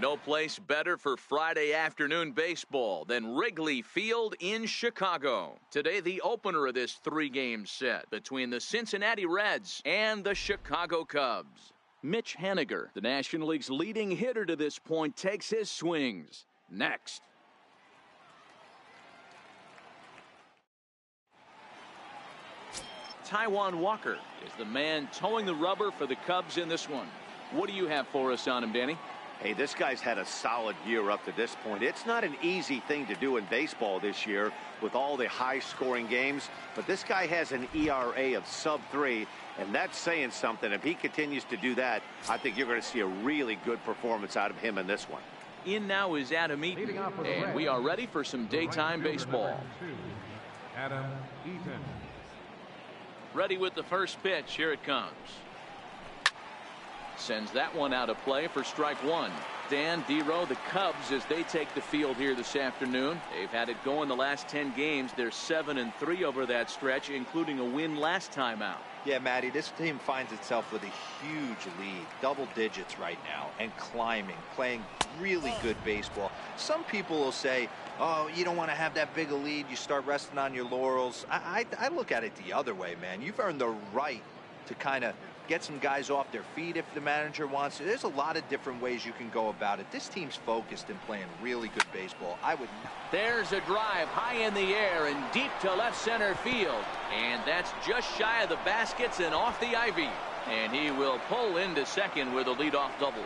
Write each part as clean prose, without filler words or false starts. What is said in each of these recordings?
No place better for Friday afternoon baseball than Wrigley Field in Chicago. Today, the opener of this three-game set between the Cincinnati Reds and the Chicago Cubs. Mitch Haniger, the National League's leading hitter to this point, takes his swings. Next. Taijuan Walker is the man towing the rubber for the Cubs in this one. What do you have for us on him, Danny? Hey, this guy's had a solid year up to this point. It's not an easy thing to do in baseball this year with all the high-scoring games, but this guy has an ERA of sub-3, and that's saying something. If he continues to do that, I think you're going to see a really good performance out of him in this one. In now is Adam Eaton, and we are ready for some daytime baseball. Adam Eaton. Ready with the first pitch. Here it comes. Sends that one out of play for strike one. Dan Dero, the Cubs, as they take the field here this afternoon. They've had it going the last 10 games. They're 7-3 over that stretch, including a win last time out. Yeah, Matty, this team finds itself with a huge lead, double digits right now, and climbing, playing really good baseball. Some people will say, oh, you don't want to have that big a lead, you start resting on your laurels. I look at it the other way, man. You've earned the right to kind of get some guys off their feet if the manager wants to. There's a lot of different ways you can go about it. This team's focused and playing really good baseball. There's a drive high in the air and deep to left center field. And that's just shy of the baskets and off the ivy. And he will pull into second with a leadoff double.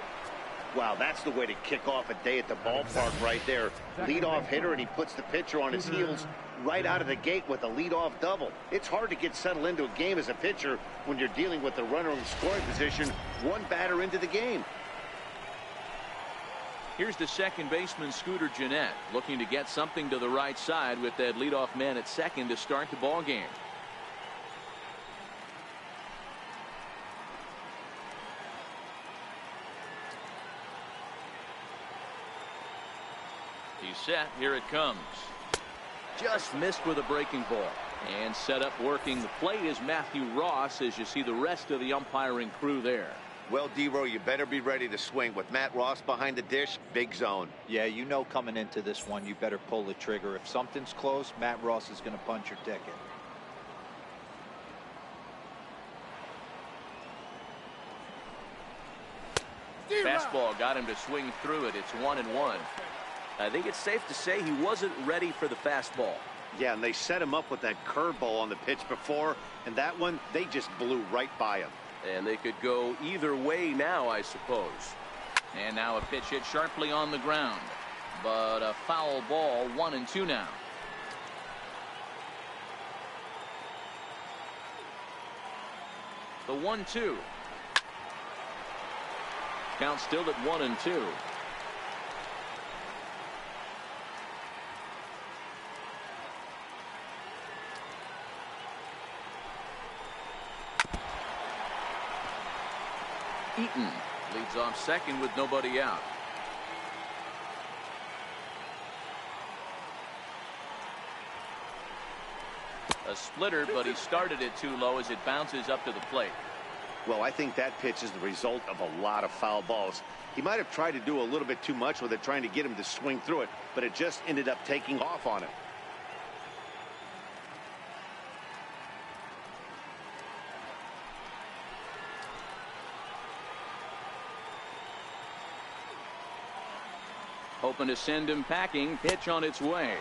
Wow, that's the way to kick off a day at the ballpark right there. Leadoff hitter, and he puts the pitcher on his heels right out of the gate with a leadoff double. It's hard to get settled into a game as a pitcher when you're dealing with the runner in scoring position one batter into the game. Here's the second baseman, Scooter Gennett, looking to get something to the right side with that leadoff man at second to start the ball game. He's set. Here it comes. Just missed with a breaking ball. And set up working the plate is Matthew Ross, as you see the rest of the umpiring crew there. Well, Dero, you better be ready to swing. With Matt Ross behind the dish, big zone. Yeah, you know coming into this one, you better pull the trigger. If something's close, Matt Ross is going to punch your ticket. Fastball got him to swing through it. It's 1-1. I think it's safe to say he wasn't ready for the fastball. Yeah, and they set him up with that curveball on the pitch before, and that one, they just blew right by him. And they could go either way now, I suppose. And now a pitch hit sharply on the ground. But a foul ball, 1-2 now. The 1-2. Count still at 1-2. Eaton leads off second with nobody out. A splitter, but he started it too low as it bounces up to the plate. Well, I think that pitch is the result of a lot of foul balls. He might have tried to do a little bit too much with it, trying to get him to swing through it, but it just ended up taking off on him. Hoping to send him packing. Pitch on its way.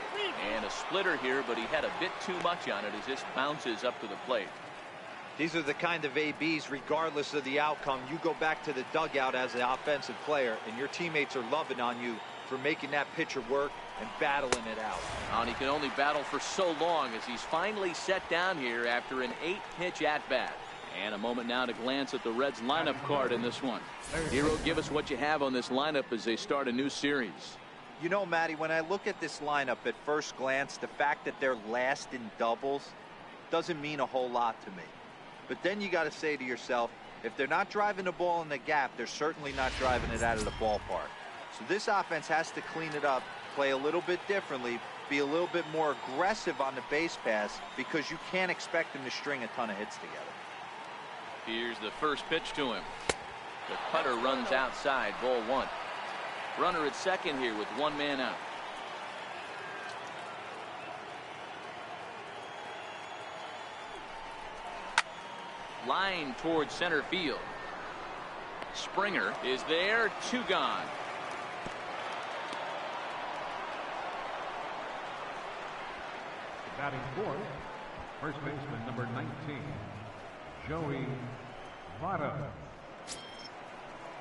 And a splitter here, but he had a bit too much on it as this bounces up to the plate. These are the kind of ABs, regardless of the outcome. You go back to the dugout as an offensive player, and your teammates are loving on you for making that pitcher work and battling it out. And he can only battle for so long as he's finally set down here after an 8-pitch at-bat. And a moment now to glance at the Reds lineup card in this one. Hero, give us what you have on this lineup as they start a new series. You know, Matty, when I look at this lineup at first glance, the fact that they're last in doubles doesn't mean a whole lot to me. But then you got to say to yourself, if they're not driving the ball in the gap, they're certainly not driving it out of the ballpark. So this offense has to clean it up, play a little bit differently, be a little bit more aggressive on the base pass, because you can't expect them to string a ton of hits together. Here's the first pitch to him. The cutter runs outside, ball one. Runner at second here with one man out. Line towards center field. Springer is there, 2 gone. Batting fourth, first baseman number 19, Joey Votto.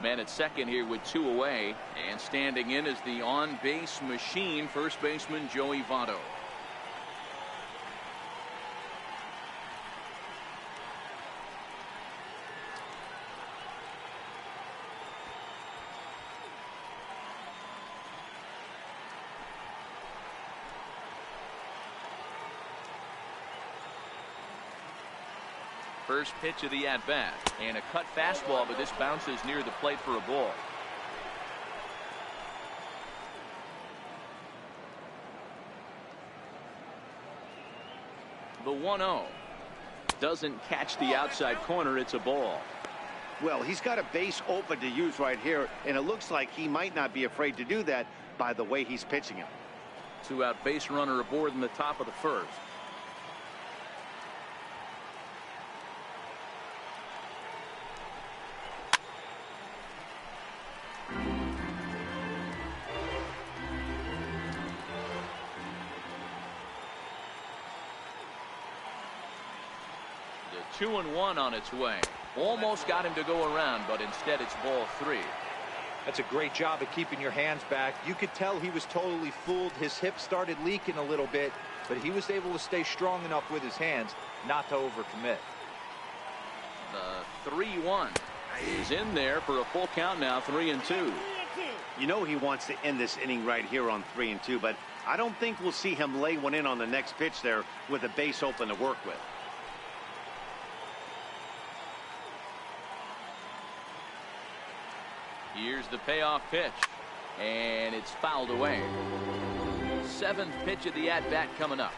Man at second here with 2 away, and standing in is the on-base machine, first baseman Joey Votto. First pitch of the at-bat, and a cut fastball, but this bounces near the plate for a ball. The 1-0 doesn't catch the outside corner. It's a ball. Well, he's got a base open to use right here, and it looks like he might not be afraid to do that by the way he's pitching him. 2-out base runner aboard in the top of the first. The 2-1 on its way. Almost got him to go around, but instead it's ball 3. That's a great job of keeping your hands back. You could tell he was totally fooled. His hip started leaking a little bit, but he was able to stay strong enough with his hands not to overcommit. The 3-1 is in there for a full count now, 3-2. You know he wants to end this inning right here on 3-2, but I don't think we'll see him lay one in on the next pitch there with a base open to work with. Here's the payoff pitch, and it's fouled away. 7th pitch of the at-bat coming up.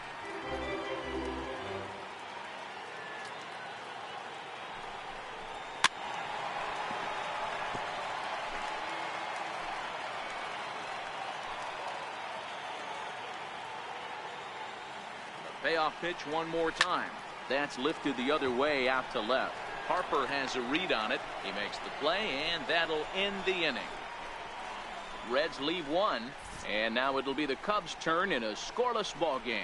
The payoff pitch one more time. That's lifted the other way out to left. Harper has a read on it. He makes the play, and that'll end the inning. Reds leave 1, and now it'll be the Cubs' turn in a scoreless ball game.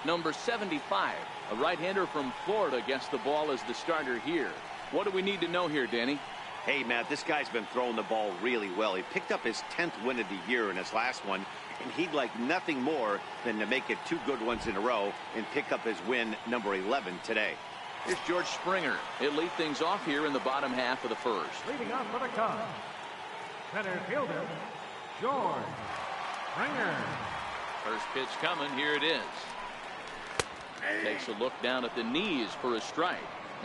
Number 75, a right-hander from Florida, gets the ball as the starter here. What do we need to know here, Danny? Hey, Matt, this guy's been throwing the ball really well. He picked up his 10th win of the year in his last one, and he'd like nothing more than to make it 2 good ones in a row and pick up his win number 11 today. Here's George Springer. He'll lead things off here in the bottom half of the first. Leading off for the Cubs, center fielder, George Springer. First pitch coming. Here it is. Takes a look down at the knees for a strike.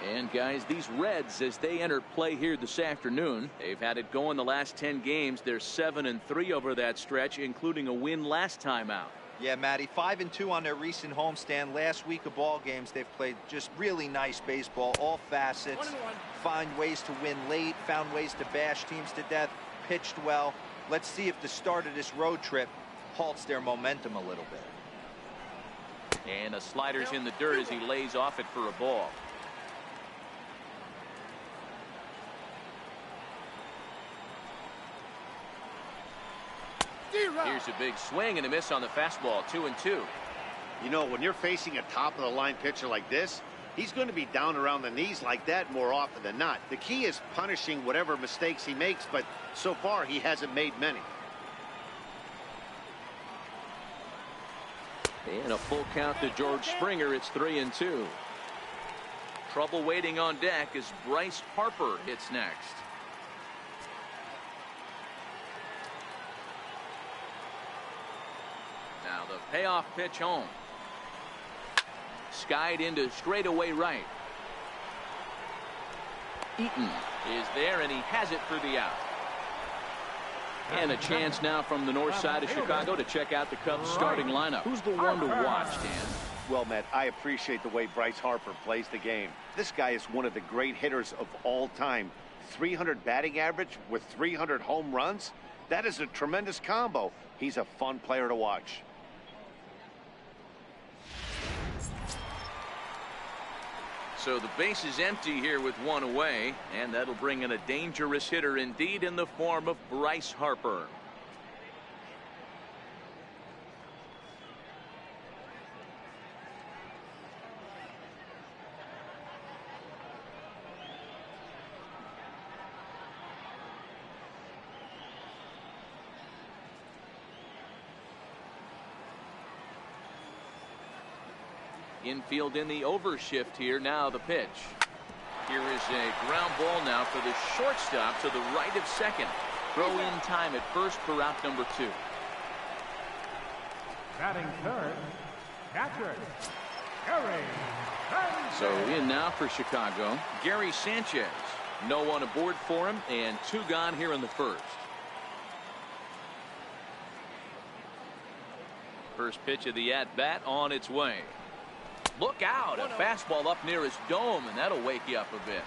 And guys, these Reds, as they enter play here this afternoon, they've had it going the last 10 games. They're 7-3 over that stretch, including a win last time out. Yeah, Matty, 5-2 on their recent homestand. Last week of ball games, they've played just really nice baseball, all facets. Find ways to win late, found ways to bash teams to death, pitched well. Let's see if the start of this road trip halts their momentum a little bit. And a slider's in the dirt as he lays off it for a ball. Here's a big swing and a miss on the fastball. 2-2. You know, when you're facing a top-of-the-line pitcher like this, he's going to be down around the knees like that more often than not. The key is punishing whatever mistakes he makes, but so far he hasn't made many. And a full count to George Springer. It's 3-2. Trouble waiting on deck as Bryce Harper hits next. Now the payoff pitch home. Skied into straightaway right. Eaton is there, and he has it for the out. And a chance now from the north side of Chicago to check out the Cubs starting lineup. Who's the one to watch, Dan? Well, Matt, I appreciate the way Bryce Harper plays the game. This guy is one of the great hitters of all time. 300 batting average with 300 home runs. That is a tremendous combo. He's a fun player to watch. So the base is empty here with one away, and that'll bring in a dangerous hitter indeed in the form of Bryce Harper. Infield in the overshift here. Now the pitch. Here is a ground ball now for the shortstop to the right of second. Throw in time at first for out number 2. Batting third, catcher, Gary Sanchez. So in now for Chicago, Gary Sanchez. No one aboard for him, and 2 gone here in the first. First pitch of the at-bat on its way. Look out, a fastball up near his dome, and that'll wake you up a bit.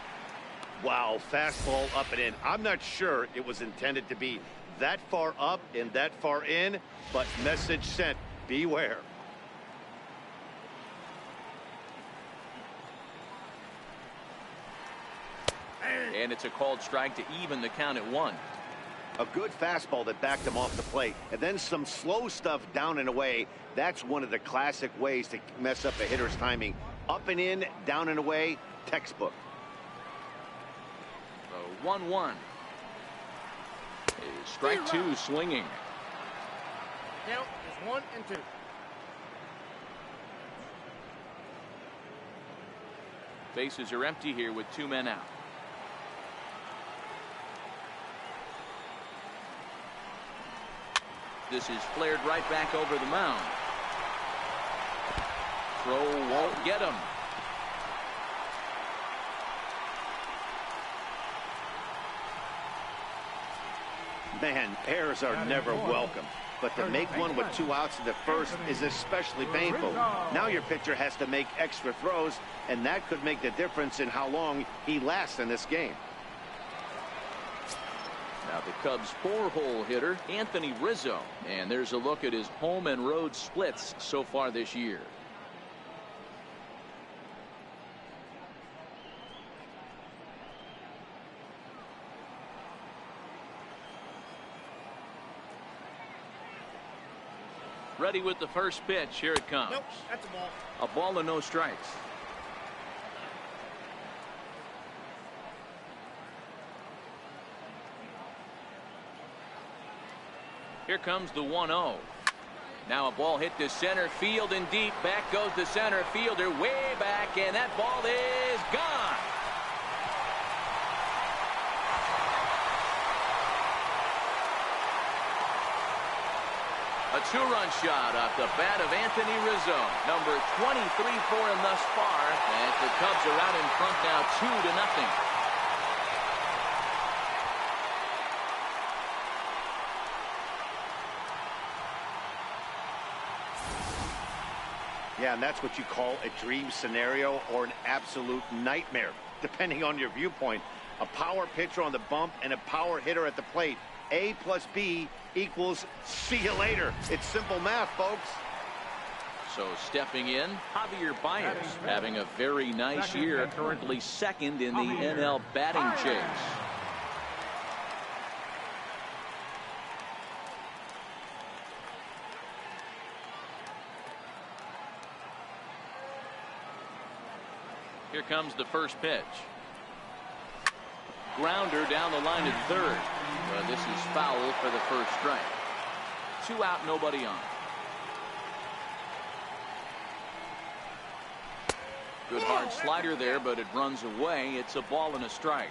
Wow, fastball up and in. I'm not sure it was intended to be that far up and that far in, but message sent, beware. And it's a called strike to even the count at 1. A good fastball that backed him off the plate, and then some slow stuff down and away. That's one of the classic ways to mess up a hitter's timing. Up and in, down and away, textbook. So 1-1. Strike 2 swinging. Count is 1 and 2. Bases are empty here with 2 men out. This is flared right back over the mound. Throw won't get him. Man, errors are never welcome. But to make one with 2 outs in the first is especially painful. Now your pitcher has to make extra throws, and that could make the difference in how long he lasts in this game. Now the Cubs' 4-hole hitter, Anthony Rizzo. And there's a look at his home and road splits so far this year. Ready with the first pitch. Here it comes. Nope, that's a ball. A ball and no strikes. Here comes the 1-0. Now a ball hit to center field and deep. Back goes the center fielder way back, and that ball is gone. A 2-run shot off the bat of Anthony Rizzo. Number 23 for him thus far, as the Cubs are out in front now 2-0. Yeah, and that's what you call a dream scenario or an absolute nightmare, depending on your viewpoint. A power pitcher on the bump and a power hitter at the plate. A plus B equals see you later. It's simple math, folks. So stepping in, Javier Baez having a very nice year, currently second in the NL batting chase. Here comes the first pitch. Grounder down the line at third. This is foul for the first strike. 2 out, nobody on. Good hard slider there, but it runs away. It's a ball and a strike.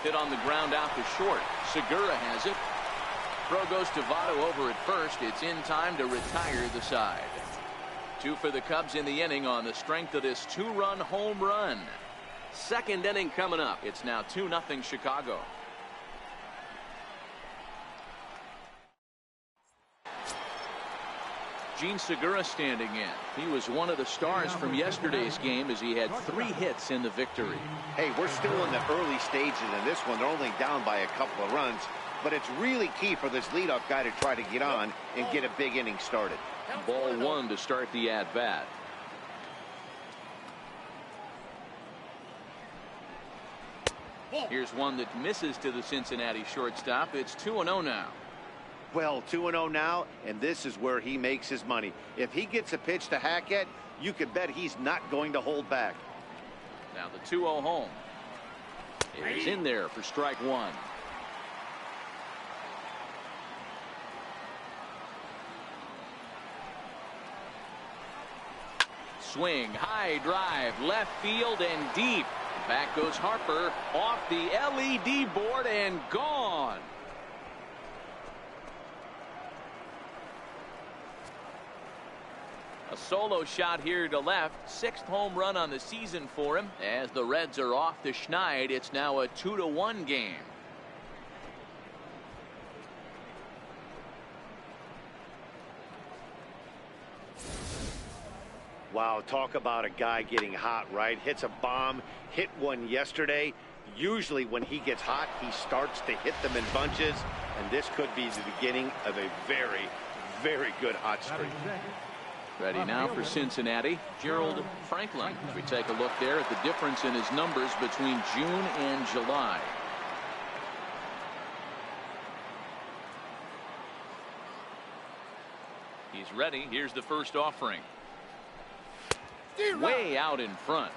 Hit on the ground out to short. Segura has it. Throw goes to Votto over at first. It's in time to retire the side. 2 for the Cubs in the inning on the strength of this 2-run home run. Second inning coming up. It's now 2-0 Chicago. Gene Segura standing in. He was one of the stars from yesterday's game as he had 3 hits in the victory. Hey, we're still in the early stages in this one. They're only down by a couple of runs, but it's really key for this leadoff guy to try to get on and get a big inning started. Ball 1 to start the at-bat. Here's one that misses to the Cincinnati shortstop. It's 2-0 now. Well, 2-0 now, and this is where he makes his money. If he gets a pitch to hack at, you can bet he's not going to hold back. Now the 2-0 home. It is in there for strike 1. Swing, high drive, left field and deep. Back goes Harper off the LED board and gone. A solo shot here to left. 6th home run on the season for him. As the Reds are off the schneid, it's now a 2-1 game. Wow, talk about a guy getting hot, right? Hits a bomb, hit one yesterday. Usually when he gets hot, he starts to hit them in bunches, and this could be the beginning of a very, very good hot streak. Ready now for Cincinnati, Gerald Franklin. As we take a look there at the difference in his numbers between June and July. He's ready. Here's the first offering. Way out in front.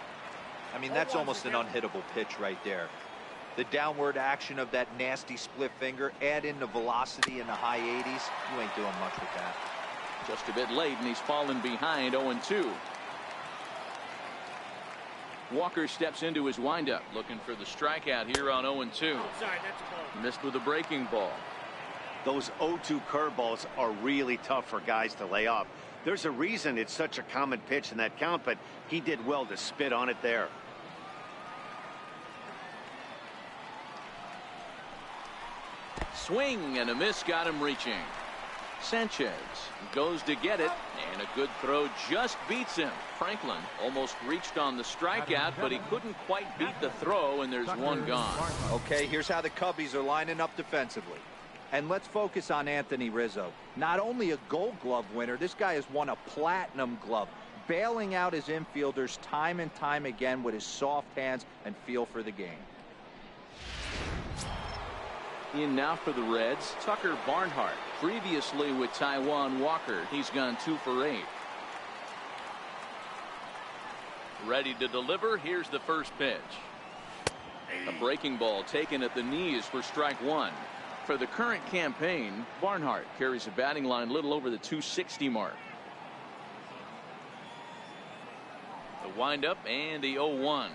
I mean, that's almost an unhittable pitch right there. The downward action of that nasty split finger, add in the velocity in the high 80s, you ain't doing much with that. Just a bit late, and he's fallen behind 0-2. Walker steps into his windup, looking for the strikeout here on 0-2. Outside, that's a ball. Missed with a breaking ball. Those 0-2 curveballs are really tough for guys to lay off. There's a reason it's such a common pitch in that count, but he did well to spit on it there. Swing and a miss got him reaching. Sanchez goes to get it, and a good throw just beats him. Franklin almost reached on the strikeout, but he couldn't quite beat the throw, and there's one gone. Okay, here's how the Cubbies are lining up defensively. And let's focus on Anthony Rizzo. Not only a Gold Glove winner, this guy has won a Platinum Glove, bailing out his infielders time and time again with his soft hands and feel for the game. In now for the Reds, Tucker Barnhart. Previously with Taijuan Walker, he's gone 2 for 8. Ready to deliver. Here's the first pitch. A breaking ball taken at the knees for strike 1. For the current campaign, Barnhart carries a batting line a little over the 260 mark. The windup and the 0-1.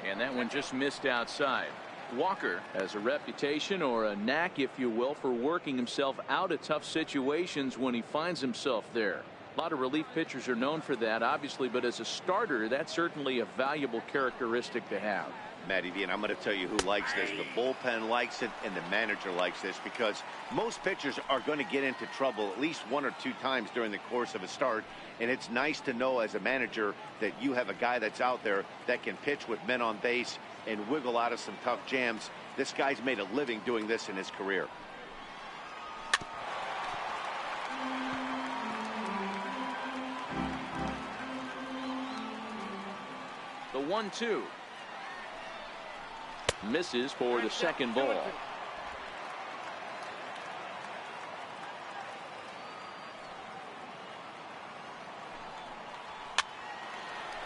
And that one just missed outside. Walker has a reputation, or a knack if you will, for working himself out of tough situations when he finds himself there. A lot of relief pitchers are known for that, obviously, but as a starter, that's certainly a valuable characteristic to have. Matty V, and I'm going to tell you who likes this. The bullpen likes it, and the manager likes this, because most pitchers are going to get into trouble at least 1 or 2 times during the course of a start, and it's nice to know as a manager that you have a guy that's out there that can pitch with men on base and wiggle out of some tough jams. This guy's made a living doing this in his career. The 1-2. Misses for the second ball.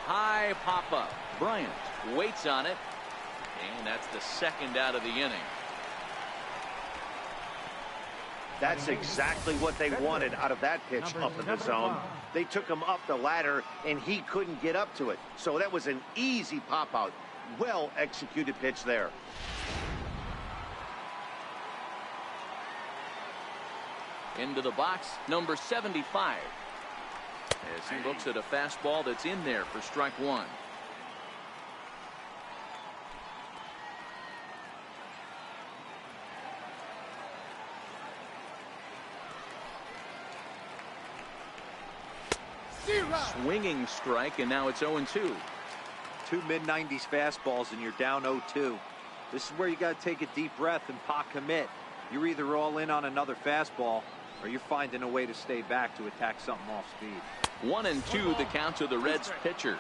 High pop up. Bryant waits on it, and that's the second out of the inning. That's exactly what they wanted out of that pitch up in the zone. They took him up the ladder, and he couldn't get up to it. So that was an easy pop out. Well executed pitch there. Into the box, number 75. As he looks at a fastball that's in there for strike 1. Swinging strike, and now it's 0-2. Two mid-90s fastballs and you're down 0-2. This is where you got to take a deep breath and pot commit. You're either all in on another fastball or you're finding a way to stay back to attack something off speed. 1-2 the count to the Reds pitcher.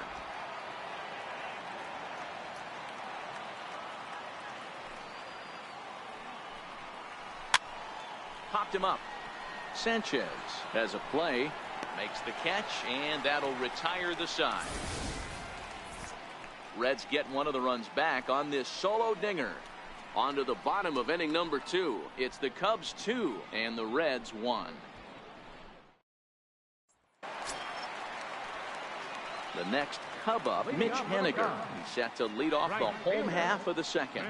Popped him up. Sanchez has a play, makes the catch, and that'll retire the side. Reds get one of the runs back on this solo dinger. On to the bottom of inning number 2. It's the Cubs 2 and the Reds 1. The next Cub up, Mitch Haniger. He's set to lead off the home half of the second.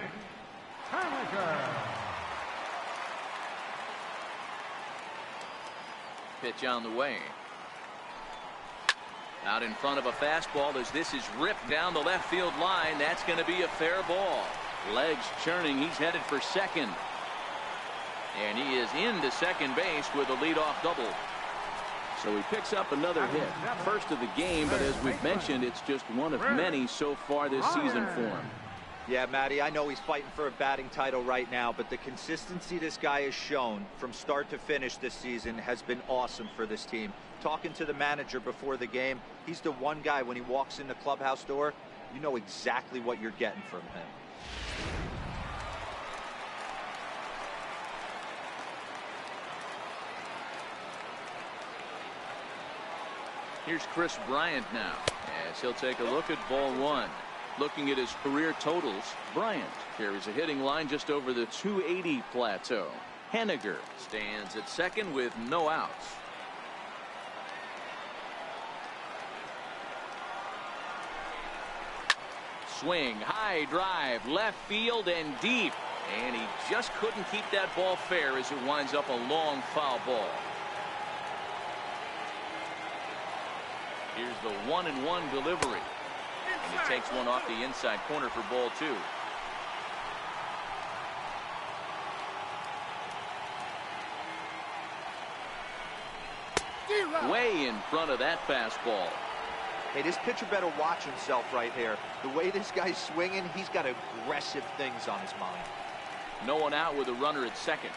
Pitch on the way. Out in front of a fastball as this is ripped down the left field line. That's going to be a fair ball. Legs churning. He's headed for second. And he is into second base with a leadoff double. So he picks up another hit. First of the game, but as we've mentioned, it's just one of many so far this season for him. Yeah, Matty, I know he's fighting for a batting title right now, but the consistency this guy has shown from start to finish this season has been awesome for this team. Talking to the manager before the game, he's the one guy when he walks in the clubhouse door, you know exactly what you're getting from him. Here's Chris Bryant now as he'll take a look at ball 1. Looking at his career totals, Bryant carries a hitting line just over the 280 plateau. Haniger stands at second with no outs. Swing, high drive, left field and deep. And he just couldn't keep that ball fair as it winds up a long foul ball. Here's the 1-1 delivery. And he takes one off the inside corner for ball 2. Way in front of that fastball. Hey, this pitcher better watch himself right here. The way this guy's swinging, he's got aggressive things on his mind. No one out with a runner at second.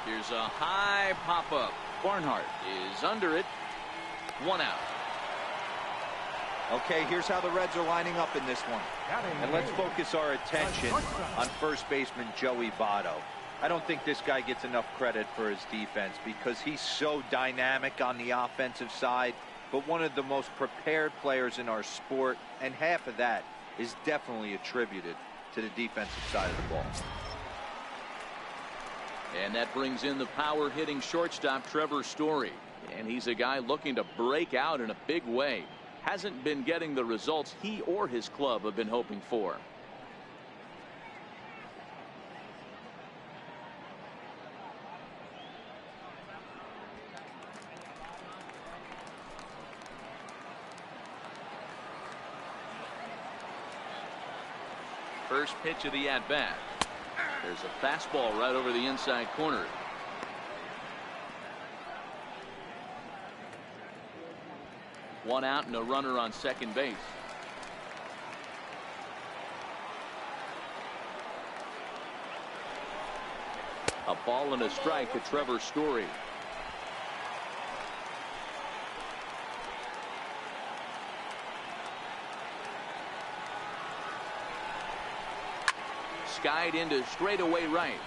Here's a high pop-up. Barnhart is under it. 1 out. Okay, here's how the Reds are lining up in this one. And let's focus our attention on first baseman Joey Votto. I don't think this guy gets enough credit for his defense because he's so dynamic on the offensive side, but one of the most prepared players in our sport, and half of that is definitely attributed to the defensive side of the ball. And that brings in the power hitting shortstop Trevor Story. And he's a guy looking to break out in a big way. Hasn't been getting the results he or his club have been hoping for. First pitch of the at-bat. There's a fastball right over the inside corner. One out and a runner on second base. A ball and a strike to Trevor Story. Skied into straightaway right.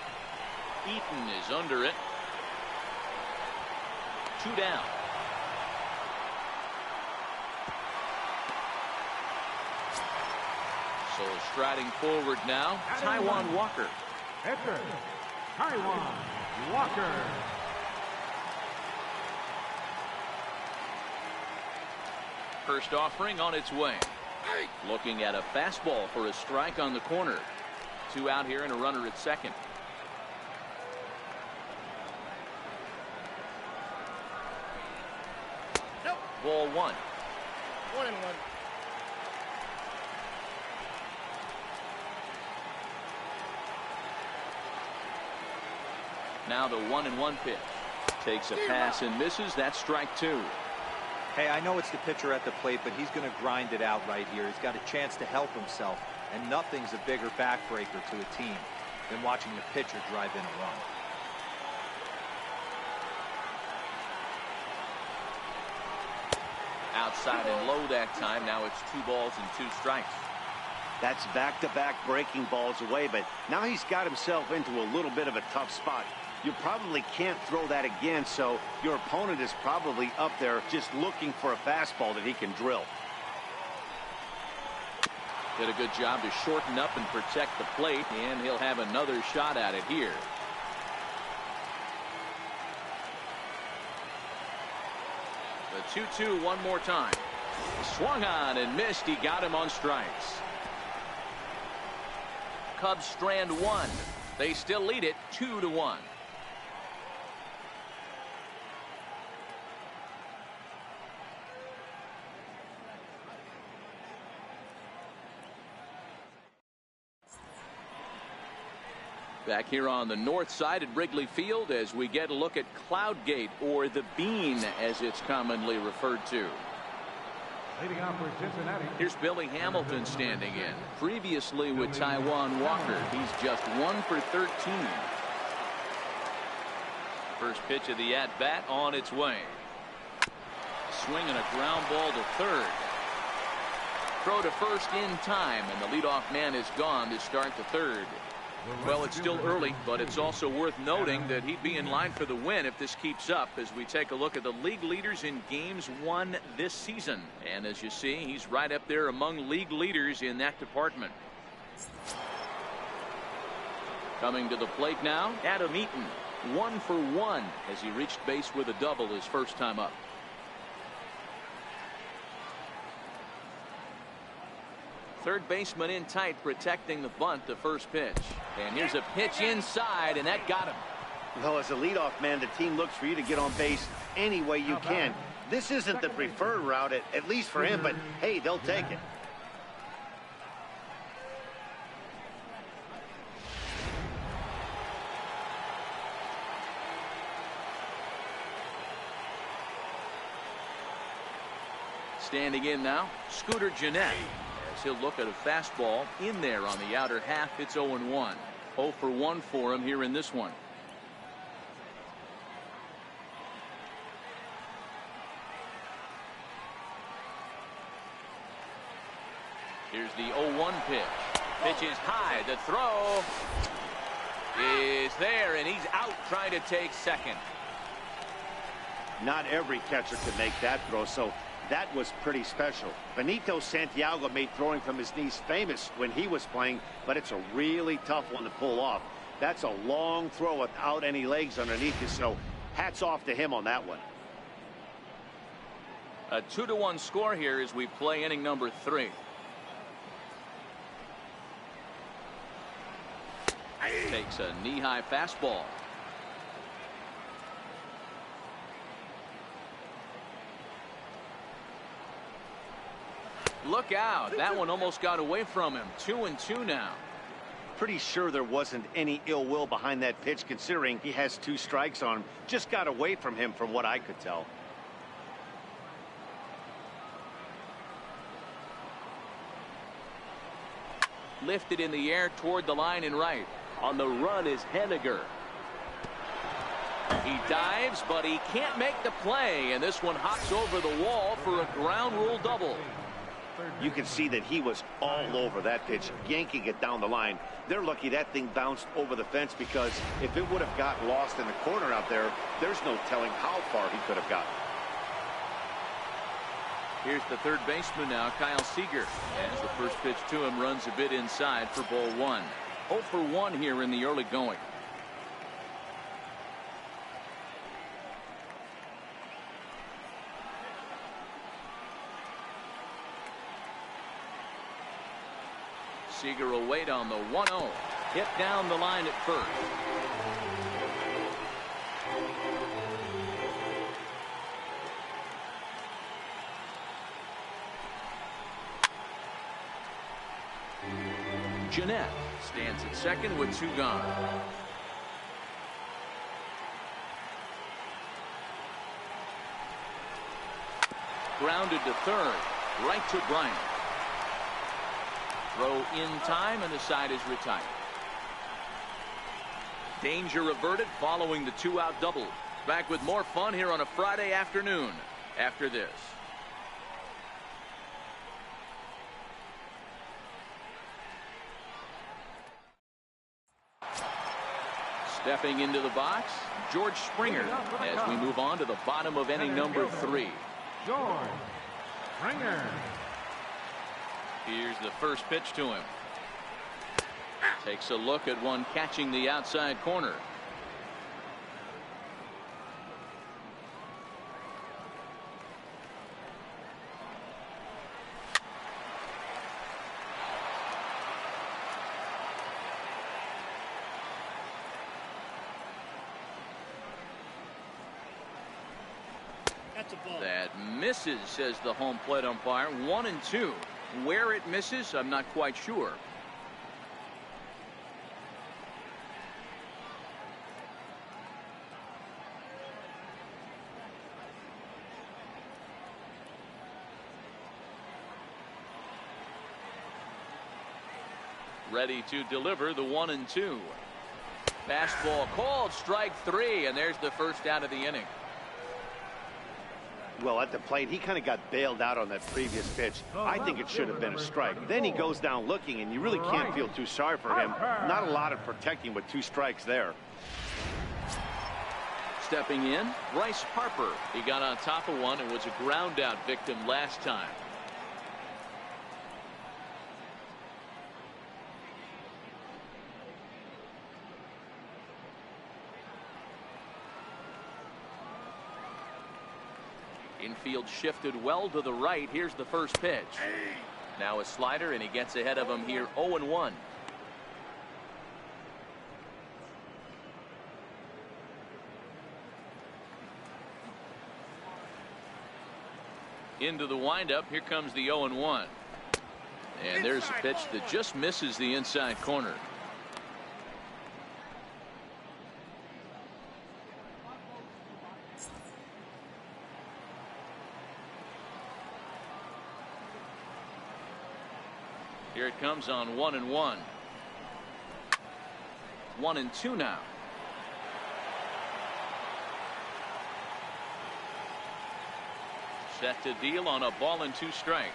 Eaton is under it. 2 down. So striding forward now, Taijuan Walker. Pitcher, Taijuan Walker. First offering on its way. Looking at a fastball for a strike on the corner. 2 out here and a runner at second. Nope. Ball 1. 1-1. Now the 1-1 pitch. Takes a pass and misses. That's strike two. Hey, I know it's the pitcher at the plate, but he's going to grind it out right here. He's got a chance to help himself, and nothing's a bigger backbreaker to a team than watching the pitcher drive in a run. Outside and low that time. Now it's 2 balls and 2 strikes. That's back-to-back breaking balls away, but now he's got himself into a little bit of a tough spot. You probably can't throw that again, so your opponent is probably up there just looking for a fastball that he can drill. Did a good job to shorten up and protect the plate, and he'll have another shot at it here. The 2-2 one more time. Swung on and missed. He got him on strikes. Cubs strand 1. They still lead it 2-1. Back here on the north side at Wrigley Field as we get a look at Cloudgate, or the Bean as it's commonly referred to. Leading off for Cincinnati. Here's Billy Hamilton standing in. Previously with Taijuan Walker, he's just 1 for 13. First pitch of the at-bat on its way. Swinging a ground ball to third. Throw to first in time, and the leadoff man is gone to start the third. Well, it's still early, but it's also worth noting that he'd be in line for the win if this keeps up as we take a look at the league leaders in games won this season. And as you see, he's right up there among league leaders in that department. Coming to the plate now, Adam Eaton, 1 for 1 as he reached base with a double his first time up. Third baseman in tight, protecting the bunt, the first pitch. And here's a pitch inside, and that got him. Well, as a leadoff man, the team looks for you to get on base any way you can. This isn't the preferred route, at least for him, but hey, they'll take it. Standing in now, Scooter Gennett. He'll look at a fastball in there on the outer half. It's 0-1. 0 for 1 for him here in this one. Here's the 0-1 pitch. Pitch is high. The throw is there, and he's out trying to take second. Not every catcher can make that throw, so that was pretty special. Benito Santiago made throwing from his knees famous when he was playing, but it's a really tough one to pull off. That's a long throw without any legs underneath it, so hats off to him on that one. A 2-1 score here as we play inning number 3. Takes a knee-high fastball. Look out. That one almost got away from him. 2-2 now. Pretty sure there wasn't any ill will behind that pitch, considering he has 2 strikes on him. Just got away from him from what I could tell. Lifted in the air toward the line and right. On the run is Henniger. He dives, but he can't make the play, and this one hops over the wall for a ground rule double. You can see that he was all over that pitch, yanking it down the line. They're lucky that thing bounced over the fence, because if it would have got lost in the corner out there, there's no telling how far he could have gotten. Here's the third baseman now, Kyle Seager. As the first pitch to him runs a bit inside for ball 1. 0 for 1 here in the early going. Seager will wait on the 1-0. Hit down the line at first. Gennett stands at second with 2 gone. grounded to third. Right to Bryant. Throw in time, and the side is retired. Danger averted following the 2-out double. Back with more fun here on a Friday afternoon after this. Stepping into the box, George Springer, as we move on to the bottom of inning number 3. George Springer. Here's the first pitch to him. Takes a look at one catching the outside corner. That's a ball. That misses, says the home plate umpire. 1-2. Where it misses, I'm not quite sure. Ready to deliver the 1-2. Fastball called, strike 3, and there's the first out of the inning. Well, at the plate, he kind of got bailed out on that previous pitch. I think it should have been a strike. Then he goes down looking, and you really can't feel too sorry for him. Not a lot of protecting with 2 strikes there. Stepping in, Bryce Harper. He got on top of one and was a ground out victim last time. Infield shifted well to the right. Here's the first pitch. Now a slider, and he gets ahead of him here. 0-1. Into the windup. Here comes the 0-1. And there's a pitch that just misses the inside corner. Here it comes on 1-1. 1-2 now. Set to deal on a ball and 2 strikes.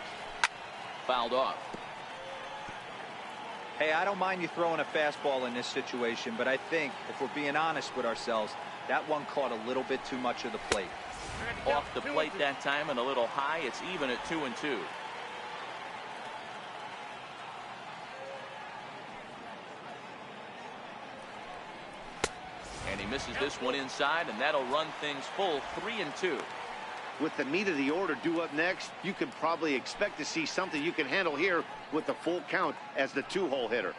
Fouled off. Hey, I don't mind you throwing a fastball in this situation, but I think if we're being honest with ourselves, that one caught a little bit too much of the plate. Off the plate that time and a little high. It's even at 2-2. And he misses this one inside, and that'll run things full. 3-2. With the meat of the order due up next, you can probably expect to see something you can handle here with the full count as the 2-hole hitter.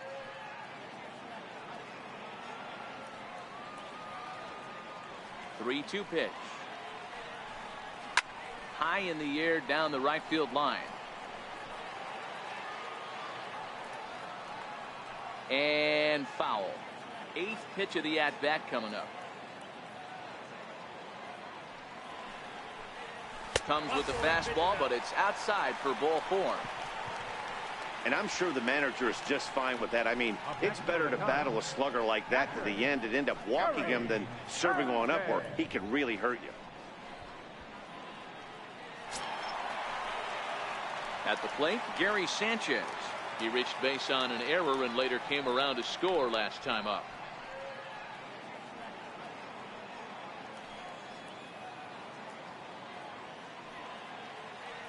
Three-two pitch. High in the air down the right field line. And foul. 8th pitch of the at-bat coming up. Comes with the fastball, but it's outside for ball 4. And I'm sure the manager is just fine with that. I mean, it's better to battle a slugger like that to the end and end up walking him than serving one up where he can really hurt you. At the plate, Gary Sanchez. He reached base on an error and later came around to score last time up.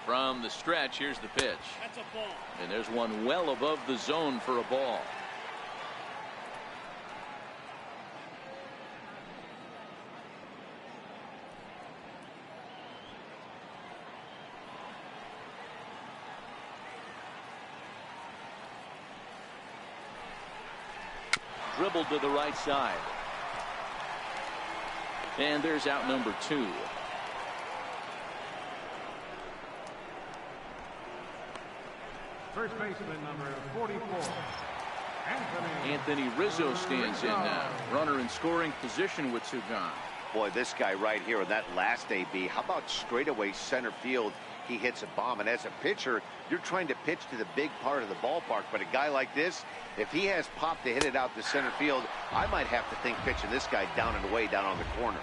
From the stretch, here's the pitch. That's a ball. And there's one well above the zone for a ball. Dribbled to the right side. And there's out number 2. First baseman number 44, Anthony Rizzo stands in now. Runner in scoring position with 2 gone. Boy, this guy right here in that last AB, how about straightaway center field? He hits a bomb, and as a pitcher, you're trying to pitch to the big part of the ballpark, but a guy like this, if he has pop to hit it out to center field, I might have to think pitching this guy down and away down on the corner.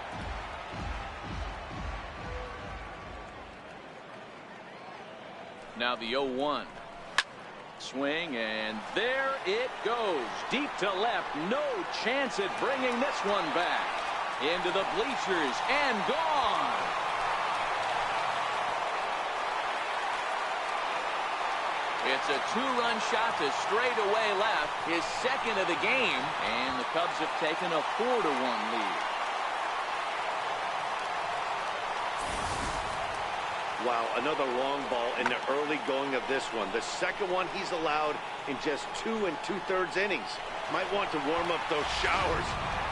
Now the 0-1. Swing, and there it goes. Deep to left. No chance at bringing this one back. Into the bleachers and gone. It's a two-run shot to straightaway left, his second of the game, and the Cubs have taken a 4-1 lead. Wow, another long ball in the early going of this one. The second one he's allowed in just 2 2/3 innings. Might want to warm up those showers.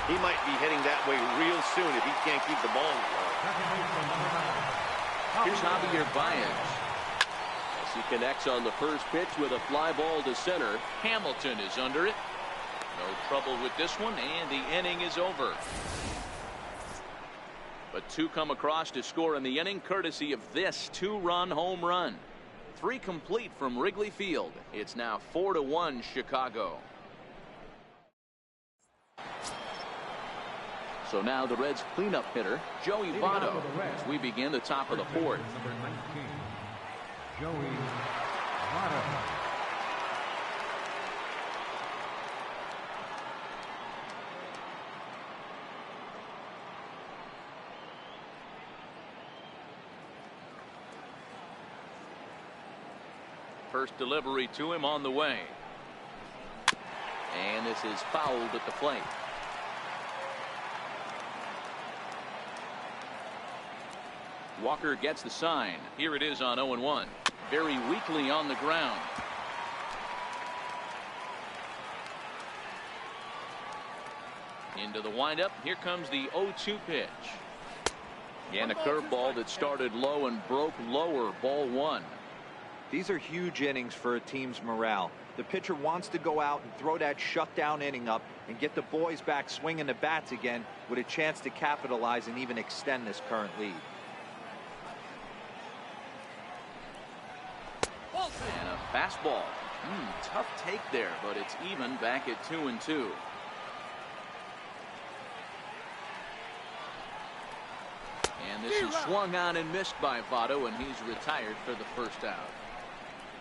He might be heading that way real soon if he can't keep the ball in the ball. Here's Javier Baez. As he connects on the first pitch with a fly ball to center. Hamilton is under it. No trouble with this one, and the inning is over. But two come across to score in the inning, courtesy of this two-run home run. 3 complete from Wrigley Field. It's now 4-1 Chicago. So now the Reds' cleanup hitter, Joey Votto, as we begin the top of the 4th. Number 19, Joey Votto. First delivery to him on the way. And this is fouled at the plate. Walker gets the sign. Here it is on 0-1. Very weakly on the ground. Into the windup. Here comes the 0-2 pitch. And a curveball that started low and broke lower. Ball 1. These are huge innings for a team's morale. The pitcher wants to go out and throw that shutdown inning up and get the boys back swinging the bats again with a chance to capitalize and even extend this current lead. And a fastball. Tough take there, but it's even back at 2-2. And this is swung on and missed by Votto, and he's retired for the first out.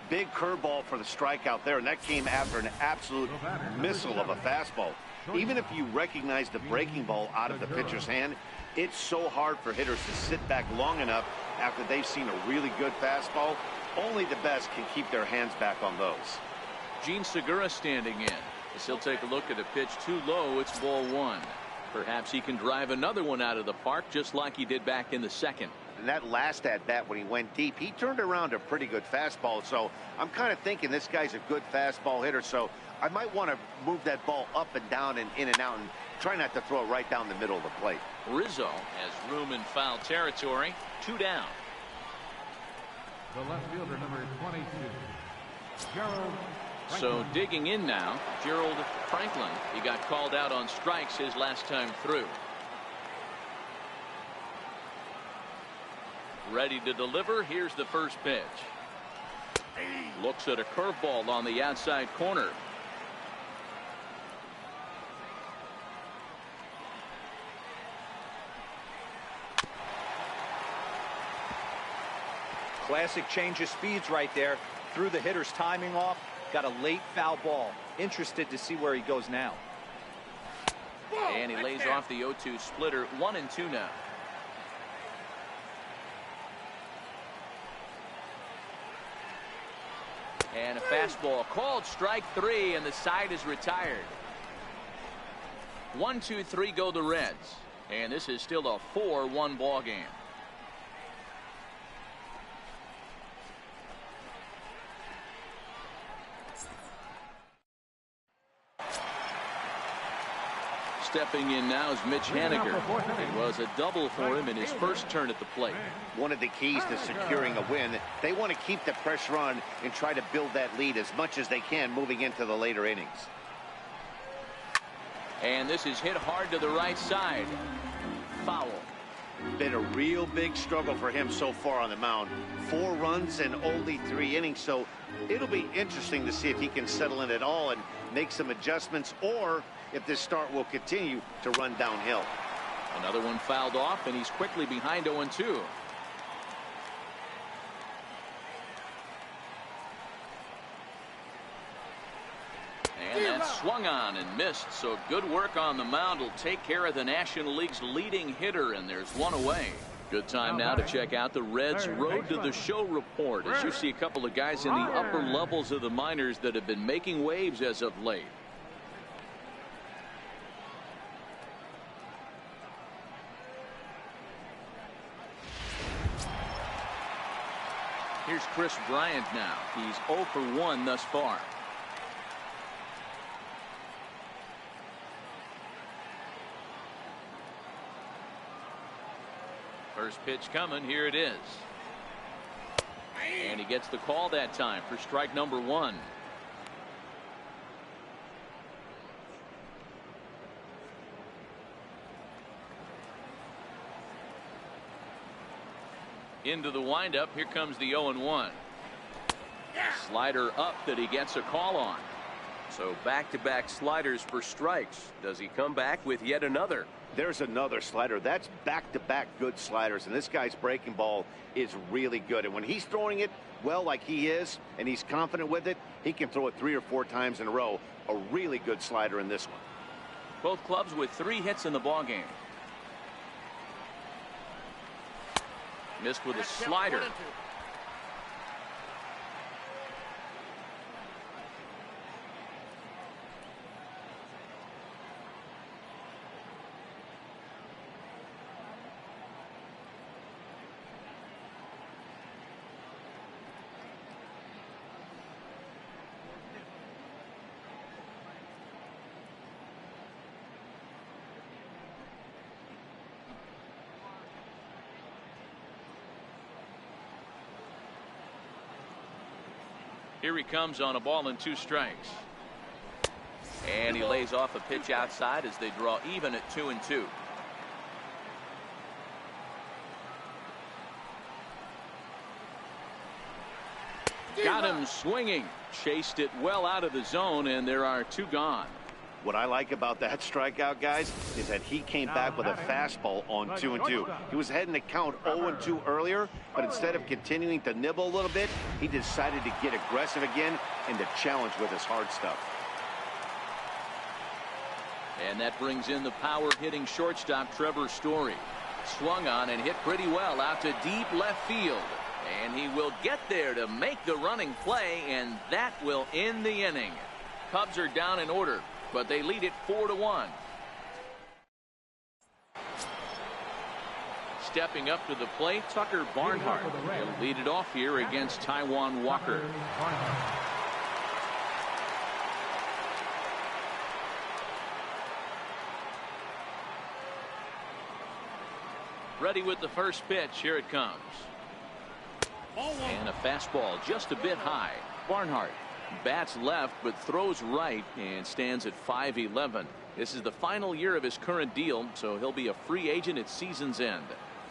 Big curveball for the strikeout there, and that came after an absolute missile of a fastball. Even if you recognize the breaking ball out of the pitcher's hand, it's so hard for hitters to sit back long enough after they've seen a really good fastball. Only the best can keep their hands back on those. Gene Segura standing in. As he'll take a look at a pitch too low. It's ball 1. Perhaps he can drive another one out of the park just like he did back in the second. And that last at bat when he went deep, he turned around a pretty good fastball. So I'm kind of thinking this guy's a good fastball hitter. So I might want to move that ball up and down and in and out and try not to throw it right down the middle of the plate. Rizzo has room in foul territory. 2 down. The left fielder, number 22, Gerald Franklin. So digging in now, Gerald Franklin. He got called out on strikes his last time through. Ready to deliver. Here's the first pitch. Looks at a curveball on the outside corner. Classic change of speeds right there. Threw the hitter's timing off. Got a late foul ball. Interested to see where he goes now. And he lays off the 0-2 splitter. 1-2 now. And a fastball called strike 3, and the side is retired. 1-2-3 go the Reds, and this is still a 4-1 ball game. Stepping in now is Mitch Haniger. It was a double for him in his first turn at the plate. One of the keys to securing a win, they want to keep the pressure on and try to build that lead as much as they can moving into the later innings. And this is hit hard to the right side. foul. Been a real big struggle for him so far on the mound. 4 runs in only 3 innings, so it'll be interesting to see if he can settle in at all and make some adjustments, or if this start will continue to run downhill. Another one fouled off, and he's quickly behind 0-2. And that's swung on and missed, so good work on the mound will take care of the National League's leading hitter, and there's one away. Good time now to check out the Reds' Road to the Show report, as you see a couple of guys in the upper levels of the minors that have been making waves as of late. Here's Chris Bryant now. He's 0 for 1 thus far. First pitch coming. Here it is. And he gets the call that time for strike number 1. Into the windup. Here comes the 0-1. Slider up that he gets a call on. So back-to-back sliders for strikes. Does he come back with yet another? There's another slider. That's back-to-back good sliders, and this guy's breaking ball is really good. And when he's throwing it well like he is, and he's confident with it, he can throw it 3 or 4 times in a row. A really good slider in this one. Both clubs with 3 hits in the ballgame. Missed with a slider. Here he comes on a ball and 2 strikes. And he lays off a pitch outside as they draw even at 2-2. Got him swinging. Chased it well out of the zone, and there are 2 gone. What I like about that strikeout, guys, is that he came back with a fastball on 2-2. He was heading to count 0-2 earlier, but instead of continuing to nibble a little bit, he decided to get aggressive again and to challenge with his hard stuff. And that brings in the power-hitting shortstop Trevor Story. Swung on and hit pretty well out to deep left field. And he will get there to make the running play, and that will end the inning. Cubs are down in order, but they lead it 4-1. Stepping up to the plate, Tucker Barnhart. He'll lead it off here against Taijuan Walker. Ready with the first pitch. Here it comes. And a fastball just a bit high. Barnhart bats left but throws right and stands at 5'11". This is the final year of his current deal, so he'll be a free agent at season's end.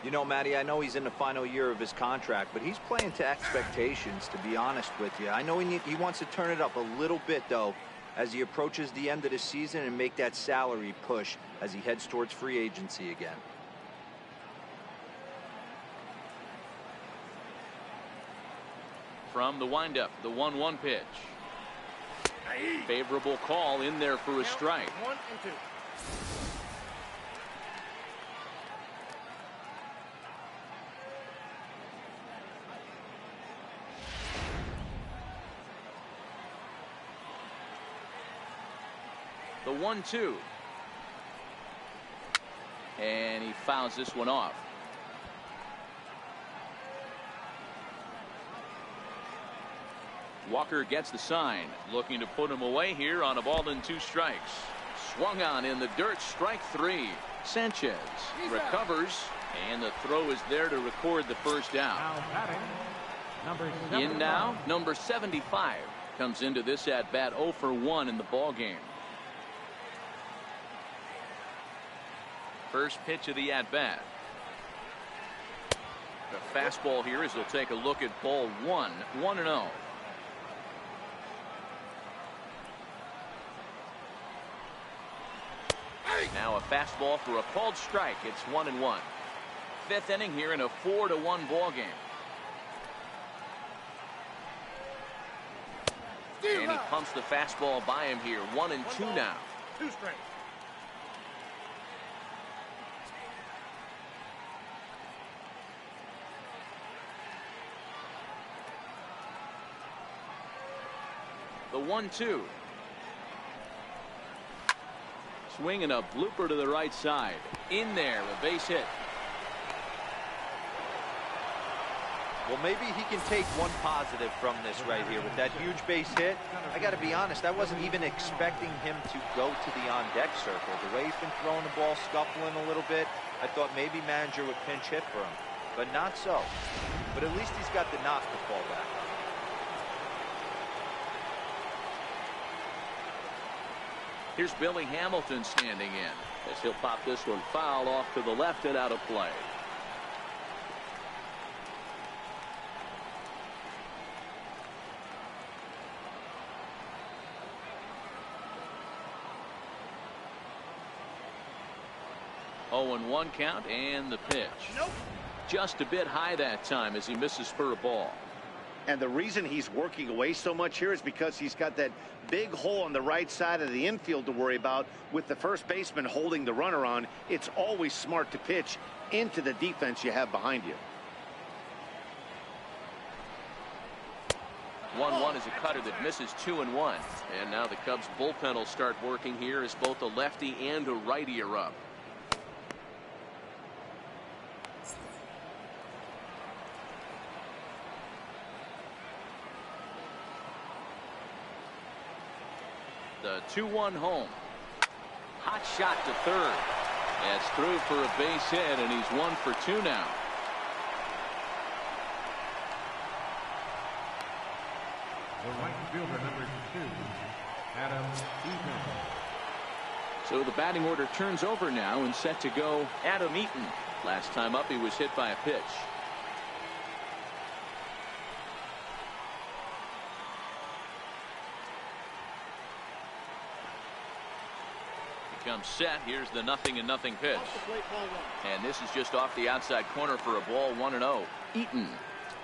You know, Matty, I know he's in the final year of his contract, but he's playing to expectations, to be honest with you. I know he wants to turn it up a little bit, though, as he approaches the end of the season and make that salary push as he heads towards free agency again. From the windup, the 1-1 pitch. Favorable call in there for a strike. 1-2. The 1-2. And he fouls this one off. Walker gets the sign, looking to put him away here on a ball and 2 strikes. Swung on in the dirt, strike 3. Sanchez recovers, and the throw is there to record the first out. In now, number 75 comes into this at bat 0 for 1 in the ball game. First pitch of the at-bat. The fastball here as they'll take a look at ball one. 1-0. Now a fastball for a called strike. It's 1-1. Fifth inning here in a 4-1 ball game. And he pumps the fastball by him here. 1-2 now. 2 straight. The 1-2. Swing and a blooper to the right side. In there, a base hit. Well, maybe he can take one positive from this right here with that huge base hit. I got to be honest, I wasn't even expecting him to go to the on-deck circle. The way he's been throwing the ball, scuffling a little bit, I thought maybe manager would pinch hit for him, but not so. But at least he's got the knock to fall back. Here's Billy Hamilton standing in as he'll pop this one foul off to the left and out of play. Oh, and 1 count and the pitch. Nope. Just a bit high that time as he misses for a ball. And the reason he's working away so much here is because he's got that big hole on the right side of the infield to worry about. With the first baseman holding the runner on, it's always smart to pitch into the defense you have behind you. 1-1 is a cutter that misses 2-1. And now the Cubs bullpen will start working here as both a lefty and a righty are up. The 2-1 home. Hot shot to third. That's through for a base hit, and he's 1 for 2 now. The right fielder, number 2, Adam Eaton. So the batting order turns over now and set to go Adam Eaton. Last time up he was hit by a pitch. Comes set. Here's the 0-0 pitch. Off the plate, ball 1. And this is just off the outside corner for a ball. 1-0. Eaton,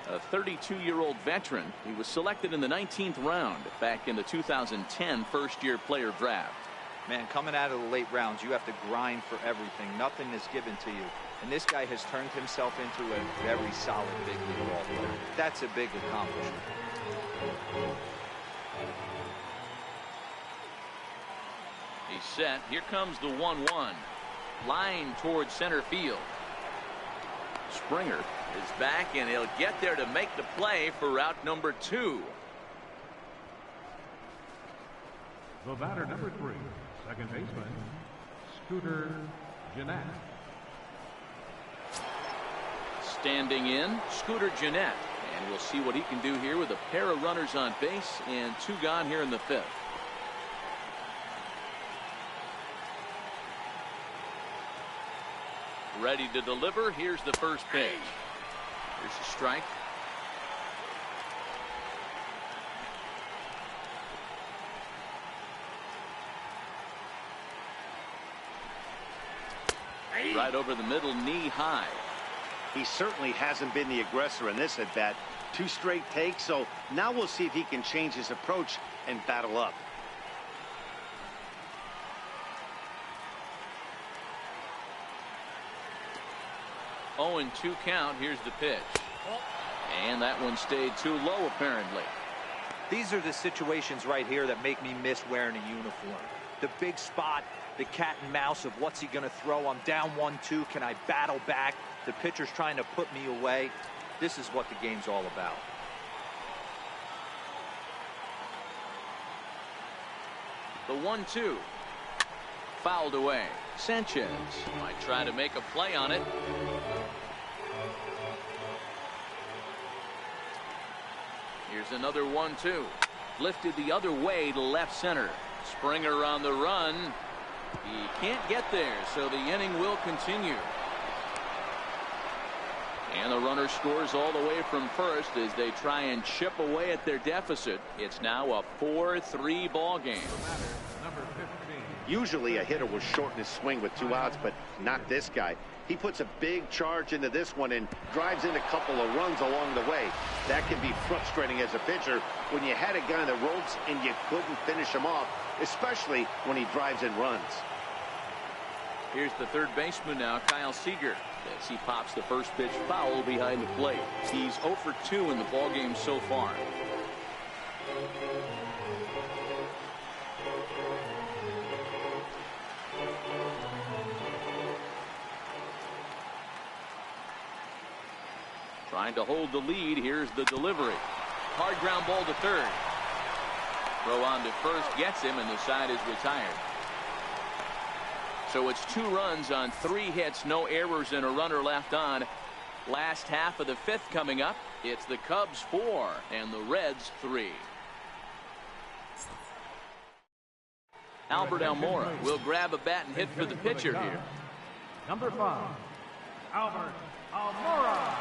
a 32-year-old veteran. He was selected in the 19th round back in the 2010 first-year player draft. Man, coming out of the late rounds, you have to grind for everything. Nothing is given to you. And this guy has turned himself into a very solid big league ball player. That's a big accomplishment. He's set. Here comes the 1-1. Line towards center field. Springer is back, and he'll get there to make the play for route number 2. The batter, number 3, second baseman, Scooter Gennett. Standing in, Scooter Gennett. And we'll see what he can do here with a pair of runners on base and 2 gone here in the 5th. Ready to deliver. Here's the first pitch. Here's a strike. Right over the middle, knee high. He certainly hasn't been the aggressor in this at bat. 2 straight takes, so now we'll see if he can change his approach and battle up. Oh, and 2 count. Here's the pitch. And that one stayed too low, apparently. These are the situations right here that make me miss wearing a uniform. The big spot, the cat and mouse of what's he going to throw. I'm down 1-2. Can I battle back? The pitcher's trying to put me away. This is what the game's all about. The 1-2. Fouled away. Sanchez might try to make a play on it. Here's another 1-2. Lifted the other way to left center. Springer on the run. He can't get there, so the inning will continue. And the runner scores all the way from first as they try and chip away at their deficit. It's now a 4-3 ball game. Usually a hitter will shorten his swing with 2 outs, but not this guy. He puts a big charge into this one and drives in a couple of runs along the way. That can be frustrating as a pitcher when you had a guy in the ropes and you couldn't finish him off, especially when he drives in runs. Here's the third baseman now, Kyle Seager, as he pops the first pitch foul behind the plate. He's 0 for 2 in the ballgame so far. Trying to hold the lead. Here's the delivery. Hard ground ball to third. Throw on to first gets him, and the side is retired. So it's 2 runs on 3 hits, no errors, and a runner left on. Last half of the 5th coming up. It's the Cubs 4 and the Reds 3. Albert Almora will grab a bat and hit for the pitcher here. Number 5, Albert Almora.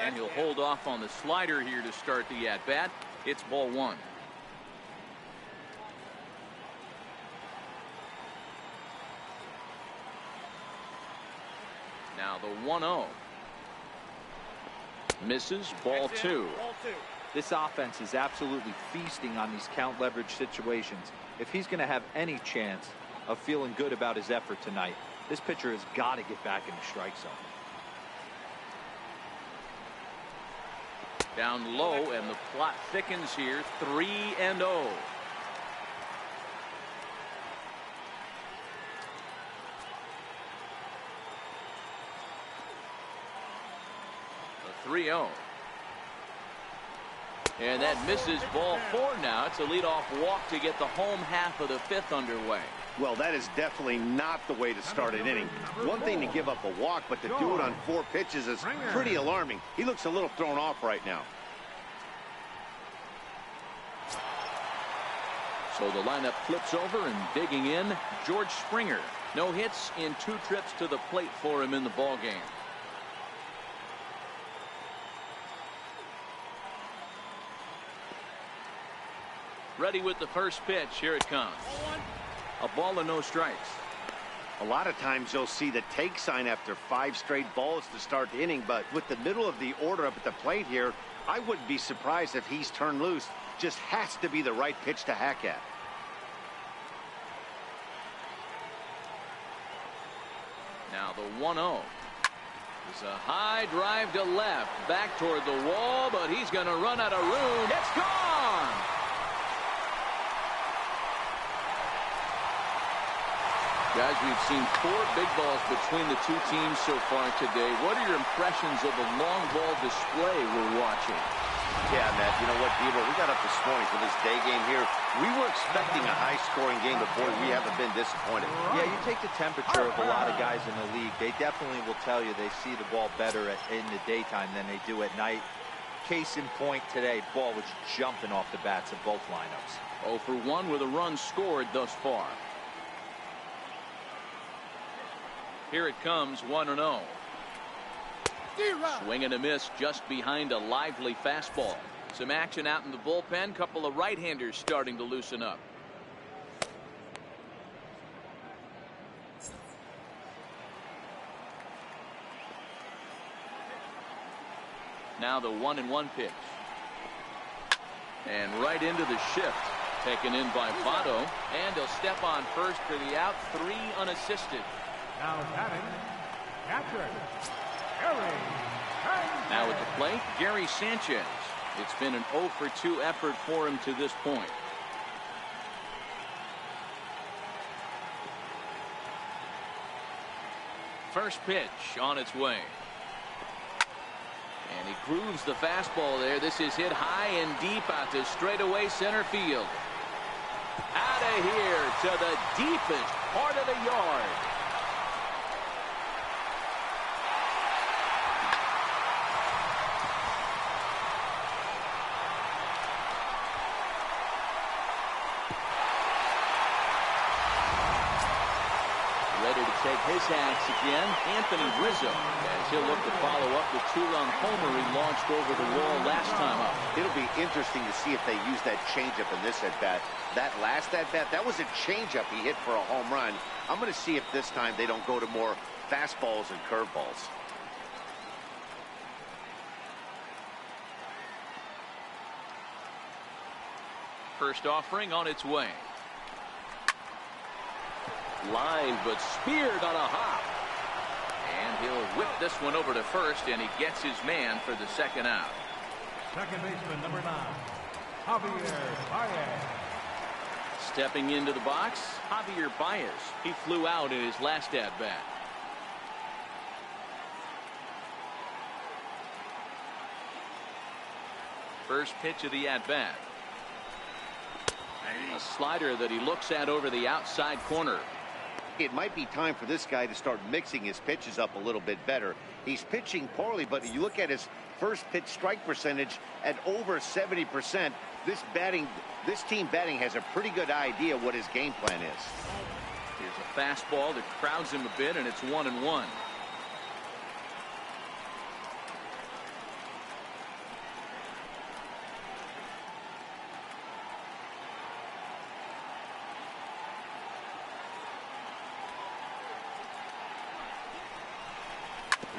And he'll hold off on the slider here to start the at-bat. It's ball 1. Now the 1-0. Misses, ball 2. This offense is absolutely feasting on these count leverage situations. If he's going to have any chance of feeling good about his effort tonight, this pitcher has got to get back in the strike zone. Down low, and the plot thickens here. 3-0. The 3-0. And that misses, ball 4 now. It's a leadoff walk to get the home half of the 5th underway. Well, that is definitely not the way to start an inning. One thing to give up a walk, but to do it on 4 pitches is pretty alarming. He looks a little thrown off right now. So the lineup flips over, and digging in, George Springer. No hits in 2 trips to the plate for him in the ballgame. Ready with the first pitch. Here it comes. A ball and no strikes. A lot of times you'll see the take sign after 5 straight balls to start the inning, but with the middle of the order up at the plate here, I wouldn't be surprised if he's turned loose. Just has to be the right pitch to hack at. Now the 1-0. It's a high drive to left, back toward the wall, but he's going to run out of room. It's gone! Guys, we've seen 4 big balls between the 2 teams so far today. What are your impressions of the long ball display we're watching? Yeah, Matt, you know what, Debo, we got up this morning for this day game here. We were expecting a high-scoring game, but boy, we haven't been disappointed. Yeah, you take the temperature of a lot of guys in the league. They definitely will tell you they see the ball better in the daytime than they do at night. Case in point today, ball was jumping off the bats of both lineups. 0 for 1 with a run scored thus far. Here it comes, 1-0. Swing and a miss just behind a lively fastball. Some action out in the bullpen. Couple of right-handers starting to loosen up. Now the 1-1 pitch. And right into the shift. Taken in by Votto. And he'll step on first for the out. 3 unassisted. Now batting, catcher, now at the plate, Gary Sanchez. It's been an 0 for 2 effort for him to this point. First pitch on its way. And he grooves the fastball there. This is hit high and deep out to straightaway center field. Out of here to the deepest part of the yard. ready to take his axe again, Anthony Rizzo, as he'll look to follow up the two-run homer he launched over the wall last time up. It'll be interesting to see if they use that changeup in this at-bat. That last at-bat, that was a changeup he hit for a home run. I'm going to see if this time they don't go to more fastballs and curveballs. First offering on its way. Line, but speared on a hop. And he'll whip this one over to first, and he gets his man for the second out. Second baseman, number 9, Javier Baez. Stepping into the box, Javier Baez. He flew out in his last at-bat. First pitch of the at-bat. A slider that he looks at over the outside corner. It might be time for this guy to start mixing his pitches up a little bit better. He's pitching poorly, but you look at his first pitch strike percentage at over 70%. This team batting has a pretty good idea what his game plan is. Here's a fastball that crowds him a bit, and it's 1-1.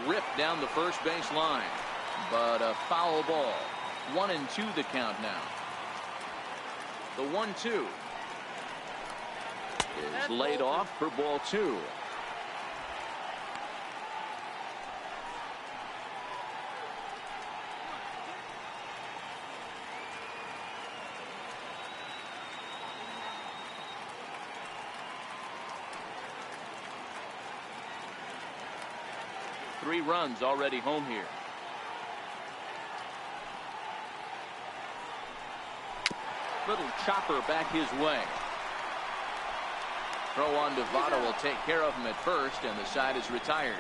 Ripped down the first base line, but a foul ball. 1-2 the count now. The 1-2 is laid off for ball 2. Three runs already home here. Little chopper back his way. Throw on to Votto will take care of him at first, and the side is retired.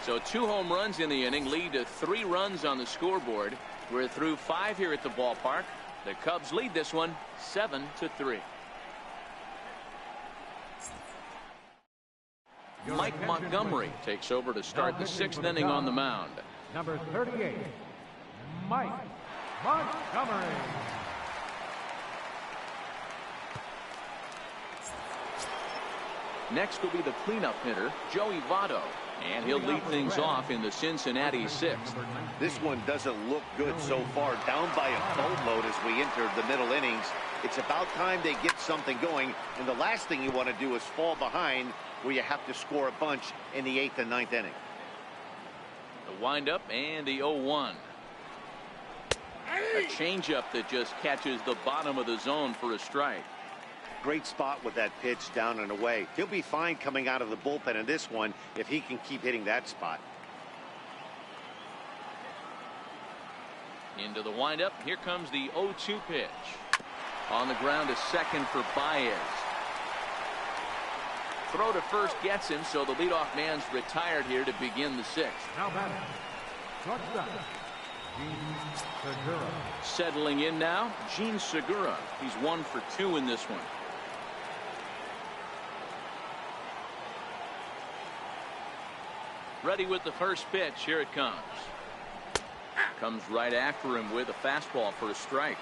So 2 home runs in the inning lead to 3 runs on the scoreboard. We're through 5 here at the ballpark. The Cubs lead this one 7-3. Mike Montgomery takes over to start the 6th inning on the mound. Number 38, Mike Montgomery. Next will be the cleanup hitter, Joey Votto, and he'll lead things off in the Cincinnati 6th. This one doesn't look good so far. Down by a boatload as we enter the middle innings. It's about time they get something going, and the last thing you want to do is fall behind where you have to score a bunch in the 8th and 9th inning. The windup and the 0-1. A changeup that just catches the bottom of the zone for a strike. Great spot with that pitch down and away. He'll be fine coming out of the bullpen in this one if he can keep hitting that spot. Into the windup. Here comes the 0-2 pitch. On the ground, a second for Baez. Throw to first gets him, so the leadoff man's retired here to begin the 6th. Now batting, shortstop, Gene Segura. Settling in now, Gene Segura. He's 1 for 2 in this one. Ready with the first pitch. Here it comes. Comes right after him with a fastball for a strike.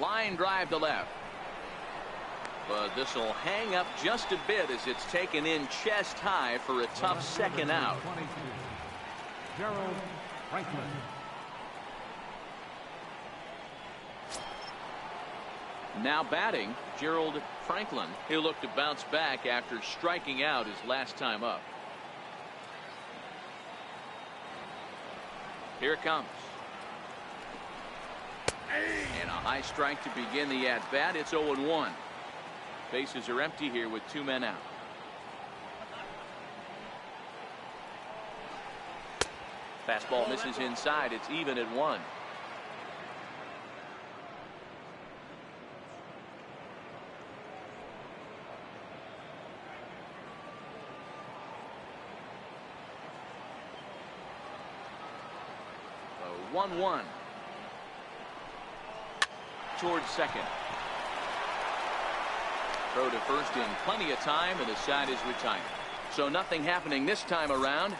Line drive to left. But this will hang up just a bit as it's taken in chest high for a tough second out. 22, Gerald Franklin. Now batting, Gerald Franklin. He'll look to bounce back after striking out his last time up. Here it comes. And a high strike to begin the at-bat. It's 0-1. Bases are empty here with 2 men out. Fastball misses inside. It's even at 1. So 1-1. Towards second. Throw to first in plenty of time, and the side is retired. So nothing happening this time around.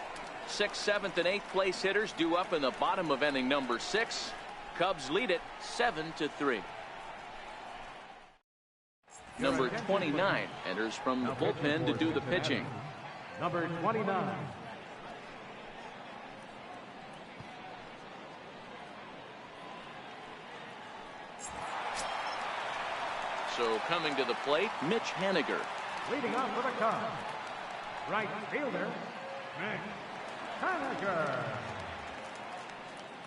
6th, 7th, and 8th place hitters due up in the bottom of inning number 6. Cubs lead it 7-3. Number 29 enters from the bullpen to do the pitching. Number 29. So coming to the plate, Mitch Haniger. Leading off for the Cubs, right fielder, Mitch Haniger.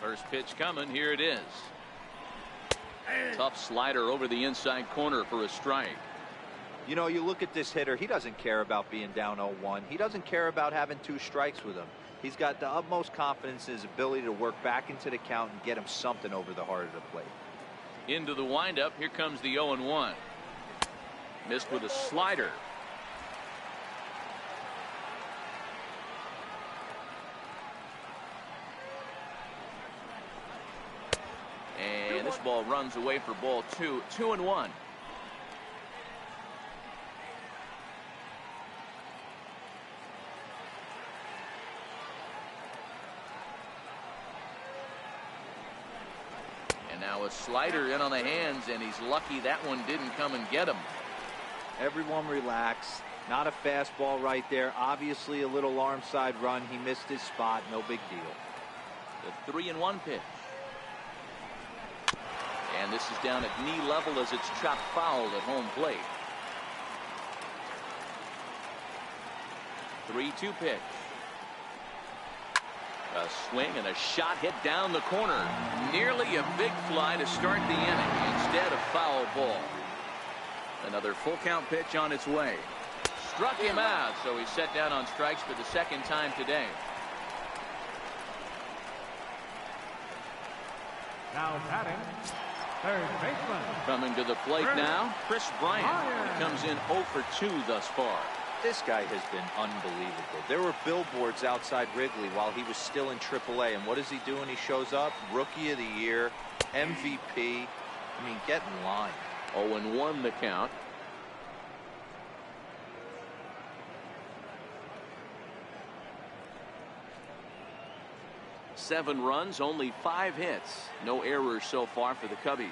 First pitch coming. Here it is. Tough slider over the inside corner for a strike. You know, you look at this hitter, he doesn't care about being down 0-1. He doesn't care about having 2 strikes with him. He's got the utmost confidence in his ability to work back into the count and get him something over the heart of the plate. Into the windup. Here comes the 0-1. Missed with a slider. And this ball runs away for ball 2. 2-1. And now a slider in on the hands, and he's lucky that one didn't come and get him. Everyone relax. Not a fastball right there. Obviously a little arm side run. He missed his spot. No big deal. The 3-1 pitch. And this is down at knee level as it's chopped foul at home plate. 3-2 pitch. A swing and a shot hit down the corner. Nearly a big fly to start the inning. Instead, a foul ball. Another full count pitch on its way. Struck him out, so he's set down on strikes for the 2nd time today. Now batting, third baseman. Coming to the plate now, Chris Bryant. He comes in 0 for 2 thus far. This guy has been unbelievable. There were billboards outside Wrigley while he was still in AAA. And what does he do when he shows up? Rookie of the Year, MVP. I mean, get in line. 0-1 the count. Seven runs, only 5 hits. No errors so far for the Cubbies.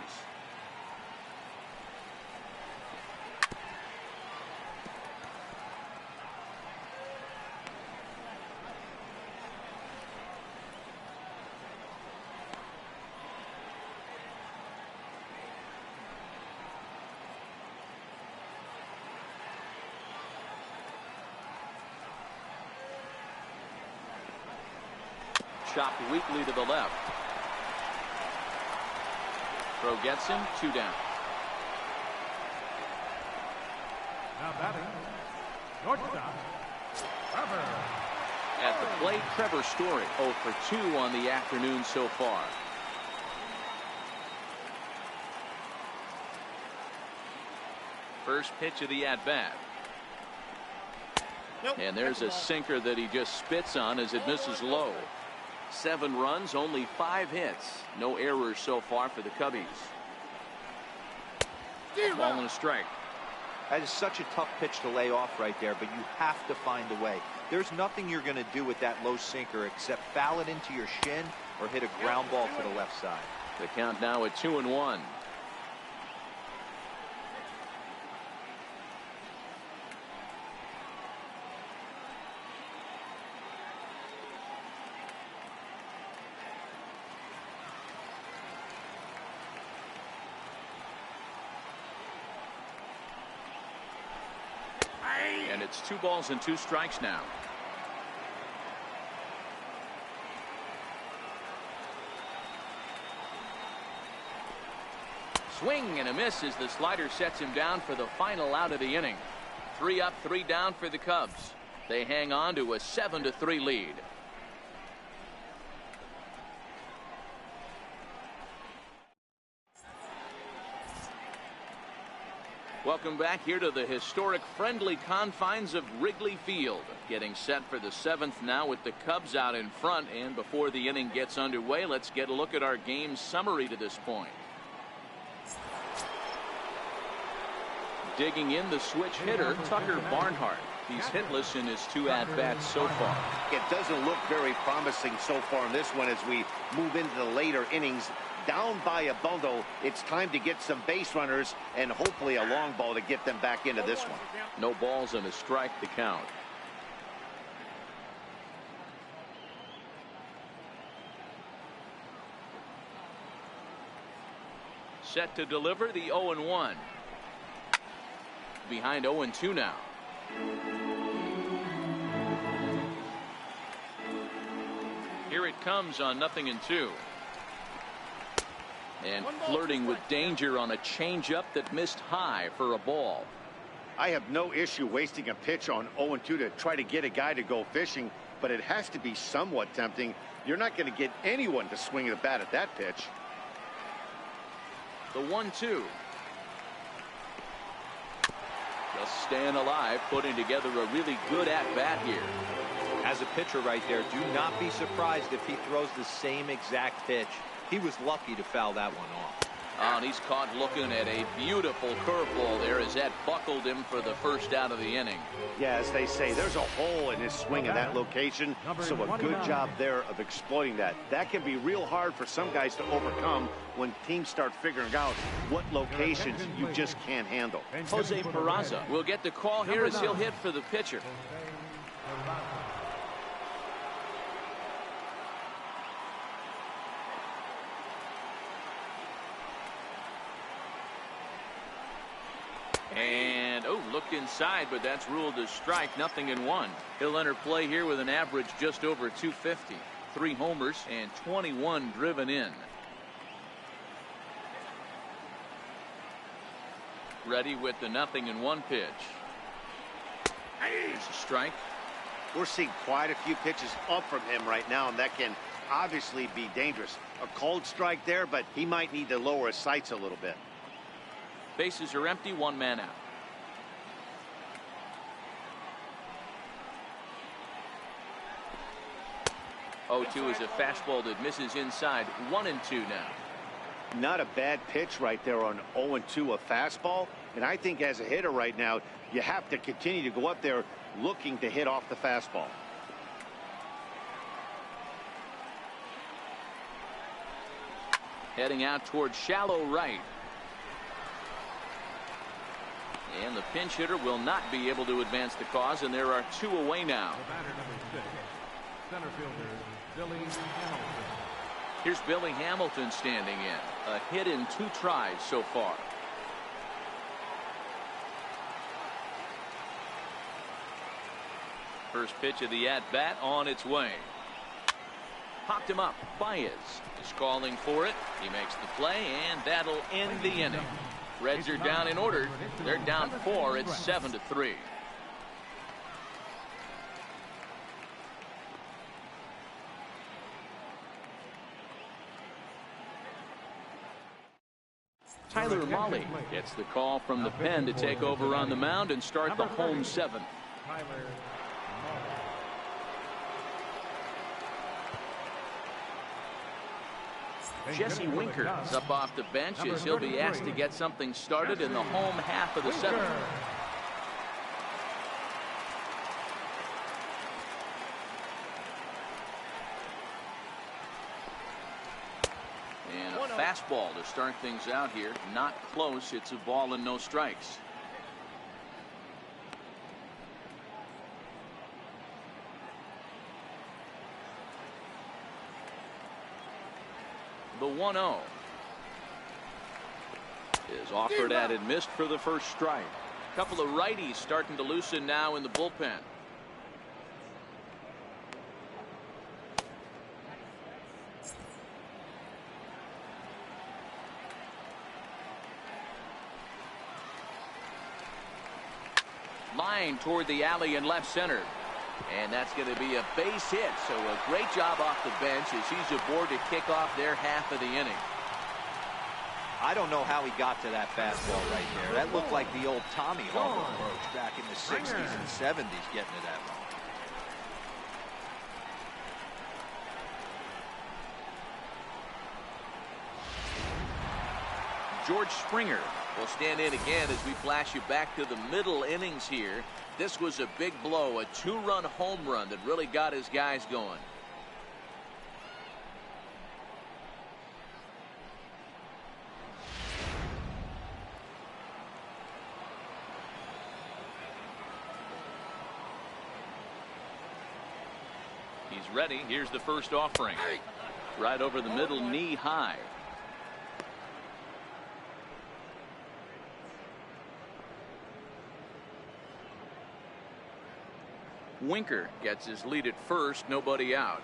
Chopped weakly to the left. Throw gets him. 2 down. Now batting, shortstop, Trevor. At the plate, Trevor Story 0 for 2 on the afternoon so far. First pitch of the at-bat. And there's a sinker that he just spits on as it misses low. 7 runs, only 5 hits. No errors so far for the Cubbies. Ball and a strike. That is such a tough pitch to lay off right there, but you have to find a way. There's nothing you're going to do with that low sinker except foul it into your shin or hit a ground ball to the left side. The count now at 2-1. And it's 2 balls and 2 strikes now. swing and a miss as the slider sets him down for the final out of the inning. 3 up, 3 down for the Cubs. They hang on to a 7-3 lead. Welcome back here to the historic friendly confines of Wrigley Field. Getting set for the 7th now with the Cubs out in front. And before the inning gets underway, let's get a look at our game summary to this point. Digging in, the switch hitter, Tucker Barnhart. He's hitless in his 2 at-bats so far. It doesn't look very promising so far in this one as we move into the later innings. Down by a bundle, it's time to get some base runners and hopefully a long ball to get them back into this one. No balls and a strike to count. Set to deliver the 0-1. Behind 0-2 now. Here it comes on 0-2. And flirting with danger on a changeup that missed high for a ball. I have no issue wasting a pitch on 0-2 to try to get a guy to go fishing, but it has to be somewhat tempting. You're not going to get anyone to swing the bat at that pitch. The 1-2. Just staying alive, putting together a really good at-bat here. As a pitcher right there, do not be surprised if he throws the same exact pitch. He was lucky to foul that one off. Oh, and he's caught looking at a beautiful curveball there as that buckled him for the first out of the inning. Yeah, as they say, there's a hole in his swing in that location, so a good job there of exploiting that. That can be real hard for some guys to overcome when teams start figuring out what locations you just can't handle. Jose Peraza will get the call here as he'll hit for the pitcher. And, looked inside, but that's ruled a strike. 0-1. He'll enter play here with an average just over 250. 3 homers and 21 driven in. Ready with the 0-1 pitch. There's a strike. We're seeing quite a few pitches up from him right now, and that can obviously be dangerous. A cold strike there, but he might need to lower his sights a little bit. Bases are empty, 1 man out. Oh, 2 is a fastball that misses inside. 1-2 now. Not a bad pitch right there on 0-2, a fastball. And I think as a hitter right now, you have to continue to go up there looking to hit off the fastball. Heading out towards shallow right. And the pinch hitter will not be able to advance the cause, and there are 2 away now. The batter, number 6, center fielder, Billy Hamilton. Here's Billy Hamilton standing in. A hit in 2 tries so far. First pitch of the at-bat on its way. Popped him up. Baez is calling for it. He makes the play, and that'll end the inning. Reds are down in order. They're down 4. It's 7-3. Tyler Mahle gets the call from the pen to take over on the mound and start the home 7th. Jesse Winker is up off the bench as he'll be asked to get something started in the home half of the 7th. And a fastball to start things out here. Not close. It's a ball and no strikes. The 1-0 is offered at and missed for the first strike. A couple of righties starting to loosen now in the bullpen. line toward the alley in left center. And that's going to be a base hit. So a great job off the bench as he's aboard to kick off their half of the inning. I don't know how he got to that fastball right there. That looked like the old Tommy Hawk approach back in the 60s and 70s, getting to that one. George Springer will stand in again as we flash you back to the middle innings here. This was a big blow, a 2-run home run that really got his guys going. He's ready. Here's the first offering. Right over the middle, knee high. Winker gets his lead at first, nobody out.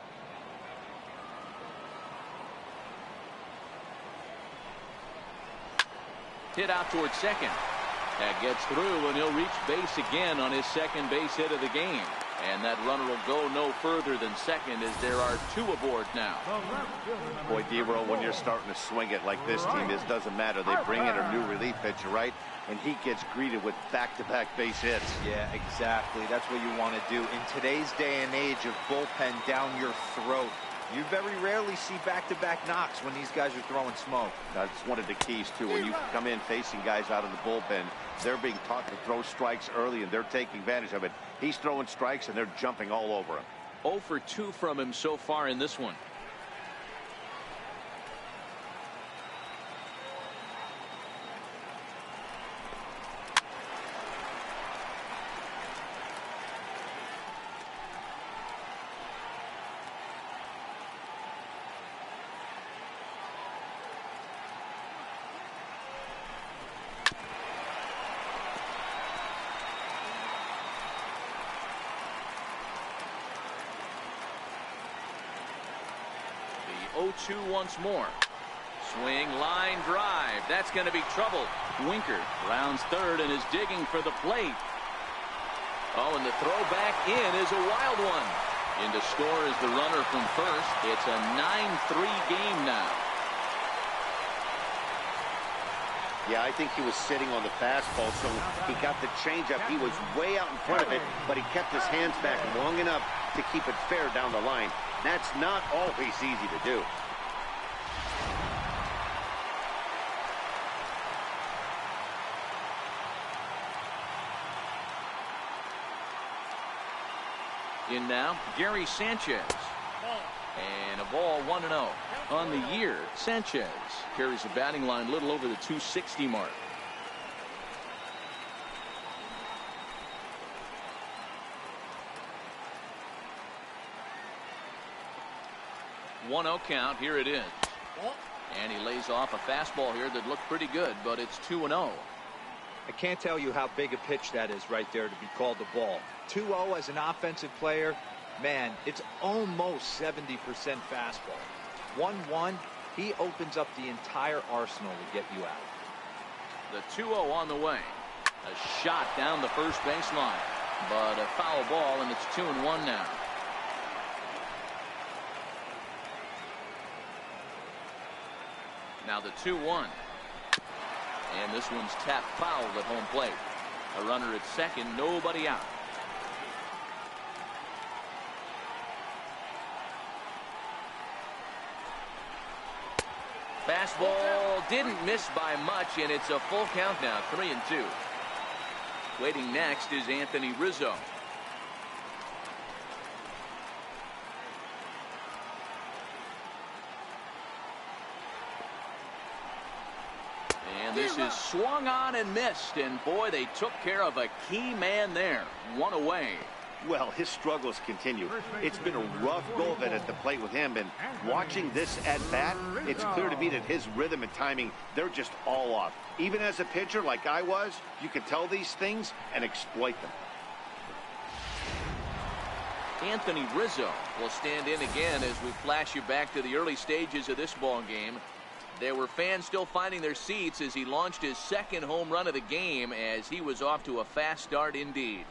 Hit out towards second. That gets through, and he'll reach base again on his second base hit of the game. And that runner will go no further than second as there are 2 aboard now. Boy, D-Roll, when you're starting to swing it like this team is, doesn't matter. They bring in a new relief pitcher, right? And he gets greeted with back-to-back base hits. Yeah, exactly. That's what you want to do. In today's day and age of bullpen down your throat, you very rarely see back-to-back knocks when these guys are throwing smoke. That's one of the keys, too. When you come in facing guys out of the bullpen, they're being taught to throw strikes early, and they're taking advantage of it. He's throwing strikes, and they're jumping all over him. 0 for 2 from him so far in this one. The 0-2 once more. Swing, line drive. That's going to be trouble. Winker rounds third and is digging for the plate. Oh, and the throw back in is a wild one. In to score is the runner from first. It's a 9-3 game now. Yeah, I think he was sitting on the fastball, so he got the changeup. He was way out in front of it, but he kept his hands back long enough to keep it fair down the line. That's not always easy to do. In now, Gary Sanchez. And a ball, 1-0. On the year, Sanchez carries a batting line a little over the 260 mark. One-0 count. Here it is. And he lays off a fastball here that looked pretty good, but it's 2-0. I can't tell you how big a pitch that is right there to be called the ball. 2-0 as an offensive player, man, it's almost 70% fastball. 1-1, he opens up the entire arsenal to get you out. The 2-0 on the way. A shot down the first baseline, but a foul ball, and it's 2-1 now. Now the 2-1. And this one's tapped foul at home plate. A runner at second, nobody out. Fastball didn't miss by much, and it's a full count now, 3-2. Waiting next is Anthony Rizzo. And this is swung on and missed, and boy, they took care of a key man there. One away. Well, his struggles continue. It's been a rough go of it at the plate with him, and watching this at bat, it's clear to me that his rhythm and timing, they're just all off. Even as a pitcher like I was, you can tell these things and exploit them. Anthony Rizzo will stand in again as we flash you back to the early stages of this ball game. There were fans still finding their seats as he launched his second home run of the game, as he was off to a fast start indeed.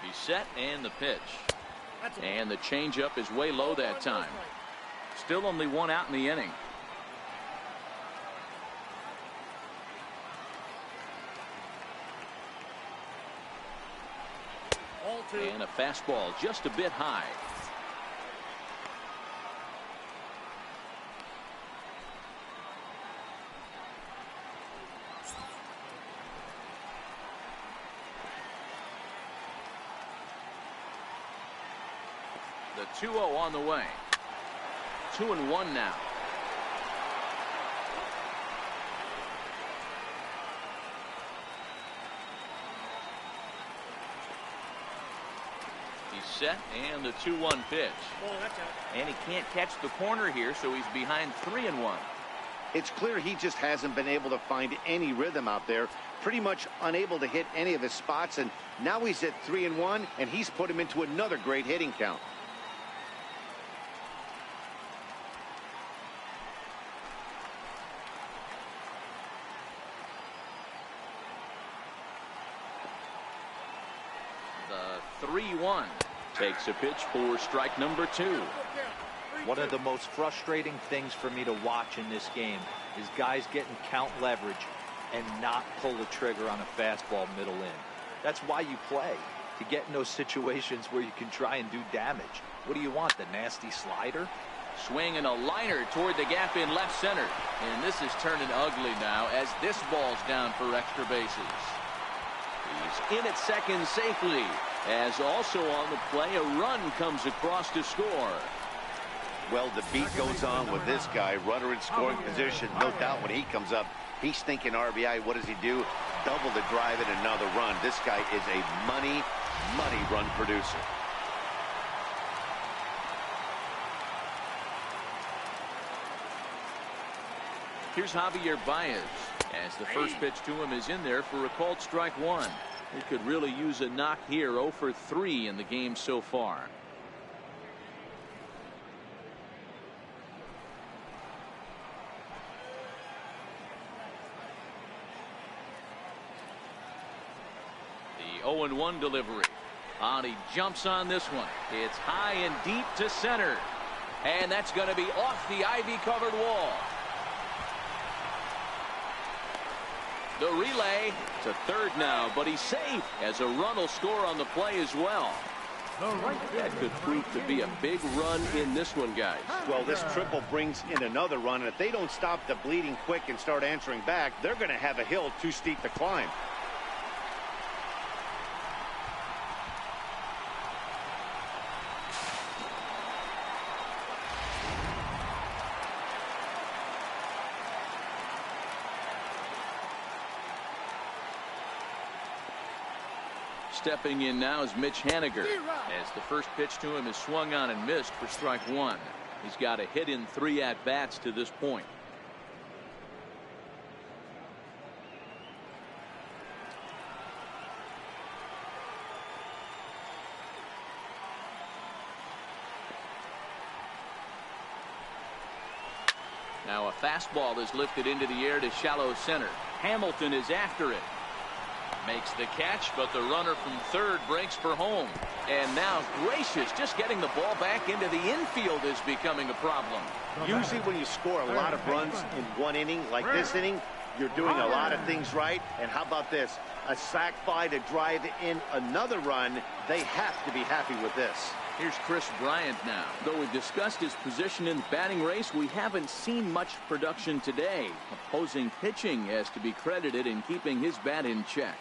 He's set, and the pitch. And the changeup is way low that time. Still only one out in the inning. And a fastball just a bit high. The 2-0 on the way. 2-1 now. He's set, and the 2-1 pitch. And he can't catch the corner here, so he's behind 3-1. It's clear he just hasn't been able to find any rhythm out there. Pretty much unable to hit any of his spots, and now he's at 3-1, and he's put him into another great hitting count. The 3-1 takes a pitch for strike number 2. One of the most frustrating things for me to watch in this game is guys getting count leverage and not pull the trigger on a fastball middle in. That's why you play, to get in those situations where you can try and do damage. What do you want, the nasty slider? Swinging a liner toward the gap in left center. And this is turning ugly now as this ball's down for extra bases. He's in at second safely, as also on the play a run comes across to score. Well, the beat goes on with this guy. Runner in scoring position. No doubt when he comes up, he's thinking RBI. What does he do? Double the drive and another run. This guy is a money run producer. Here's Javier Baez, as the first pitch to him is in there for a called strike 1. He could really use a knock here. 0 for 3 in the game so far. The 0-1 delivery. He jumps on this one. It's high and deep to center. And that's going to be off the ivy-covered wall. The relay to third now, but he's safe as a run will score on the play as well. That could prove to be a big run in this one, guys. Well, this triple brings in another run, and if they don't stop the bleeding quick and start answering back, they're going to have a hill too steep to climb. Stepping in now is Mitch Haniger, as the first pitch to him is swung on and missed for strike 1. He's got a hit in 3 at-bats to this point. Now a fastball is lifted into the air to shallow center. Hamilton is after it. Makes the catch, but the runner from third breaks for home. And now Gracious just getting the ball back into the infield is becoming a problem. Usually when you score a lot of runs in one inning, like this inning, you're doing a lot of things right. And how about this? A sac fly to drive in another run. They have to be happy with this. Here's Chris Bryant now. Though we've discussed his position in the batting race, we haven't seen much production today. Opposing pitching has to be credited in keeping his bat in check.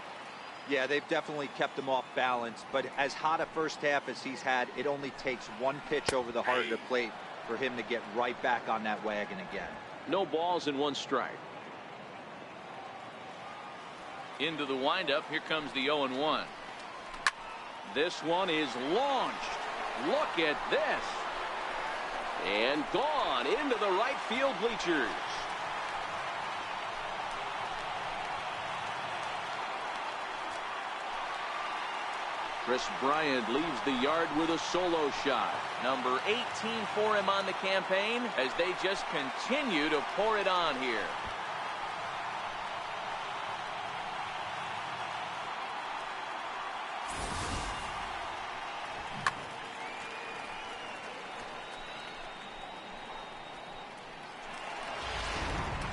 Yeah, they've definitely kept him off balance, but as hot a first half as he's had, it only takes one pitch over the heart of the plate for him to get right back on that wagon again. No balls and 1 strike. Into the windup, here comes the 0-1. This one is launched. Look at this. And gone into the right field bleachers. Chris Bryant leaves the yard with a solo shot. Number 18 for him on the campaign as they just continue to pour it on here.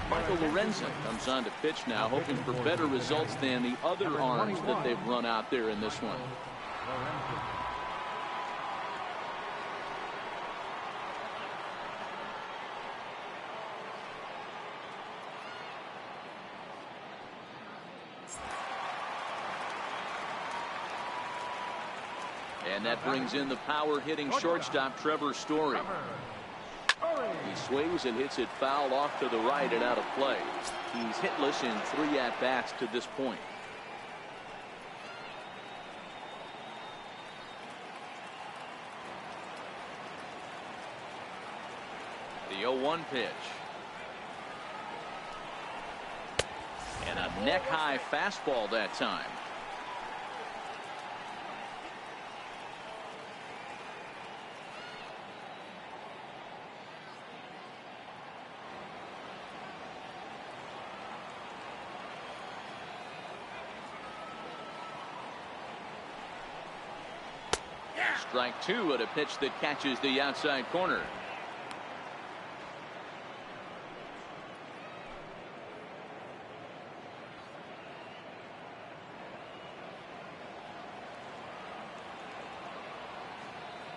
Michael Lorenzen comes on to pitch now, hoping for better results than the other arms that they've run out there in this one. And that brings in the power-hitting shortstop, Trevor Story. He swings and hits it foul off to the right and out of play. He's hitless in 3 at-bats to this point. The 0-1 pitch. And a neck-high fastball that time. Strike 2 at a pitch that catches the outside corner.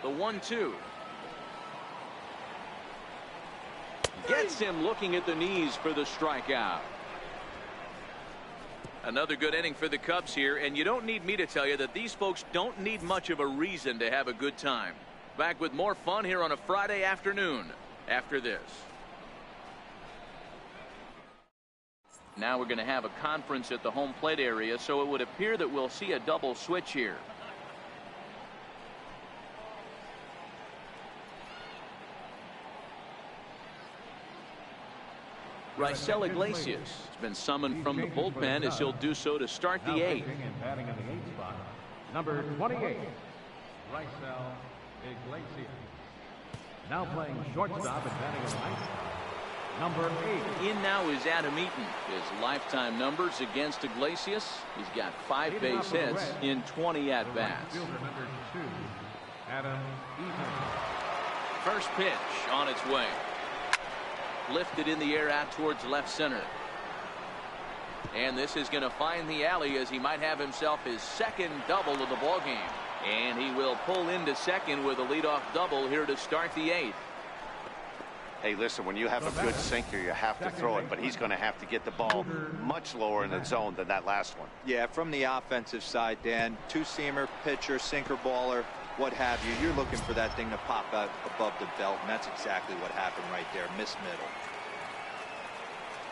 The 1-2. Gets him looking at the knees for the strikeout. Another good inning for the Cubs here, and you don't need me to tell you that these folks don't need much of a reason to have a good time. Back with more fun here on a Friday afternoon after this. Now we're going to have a conference at the home plate area, so it would appear that we'll see a double switch here. Raisel Iglesias has been summoned from the bullpen as he'll do so to start the 8th. Batting in the 8th spot, number 28, Raisel Iglesias. Now playing shortstop and batting in the 9th spot, number 8. In now is Adam Eaton. His lifetime numbers against Iglesias. He's got 5 base hits in 20 at-bats. Fielder number 2, Adam Eaton. First pitch on its way. Lifted in the air out towards left center. And this is going to find the alley as he might have himself his second double of the ball game. And he will pull into second with a leadoff double here to start the 8th. Hey, listen, when you have a good sinker, you have to throw it, but he's going to have to get the ball much lower in the zone than that last one. Yeah, from the offensive side, Dan, two-seamer, pitcher, sinker baller, what have you, you're looking for that thing to pop out above the belt, and that's exactly what happened right there. Miss middle.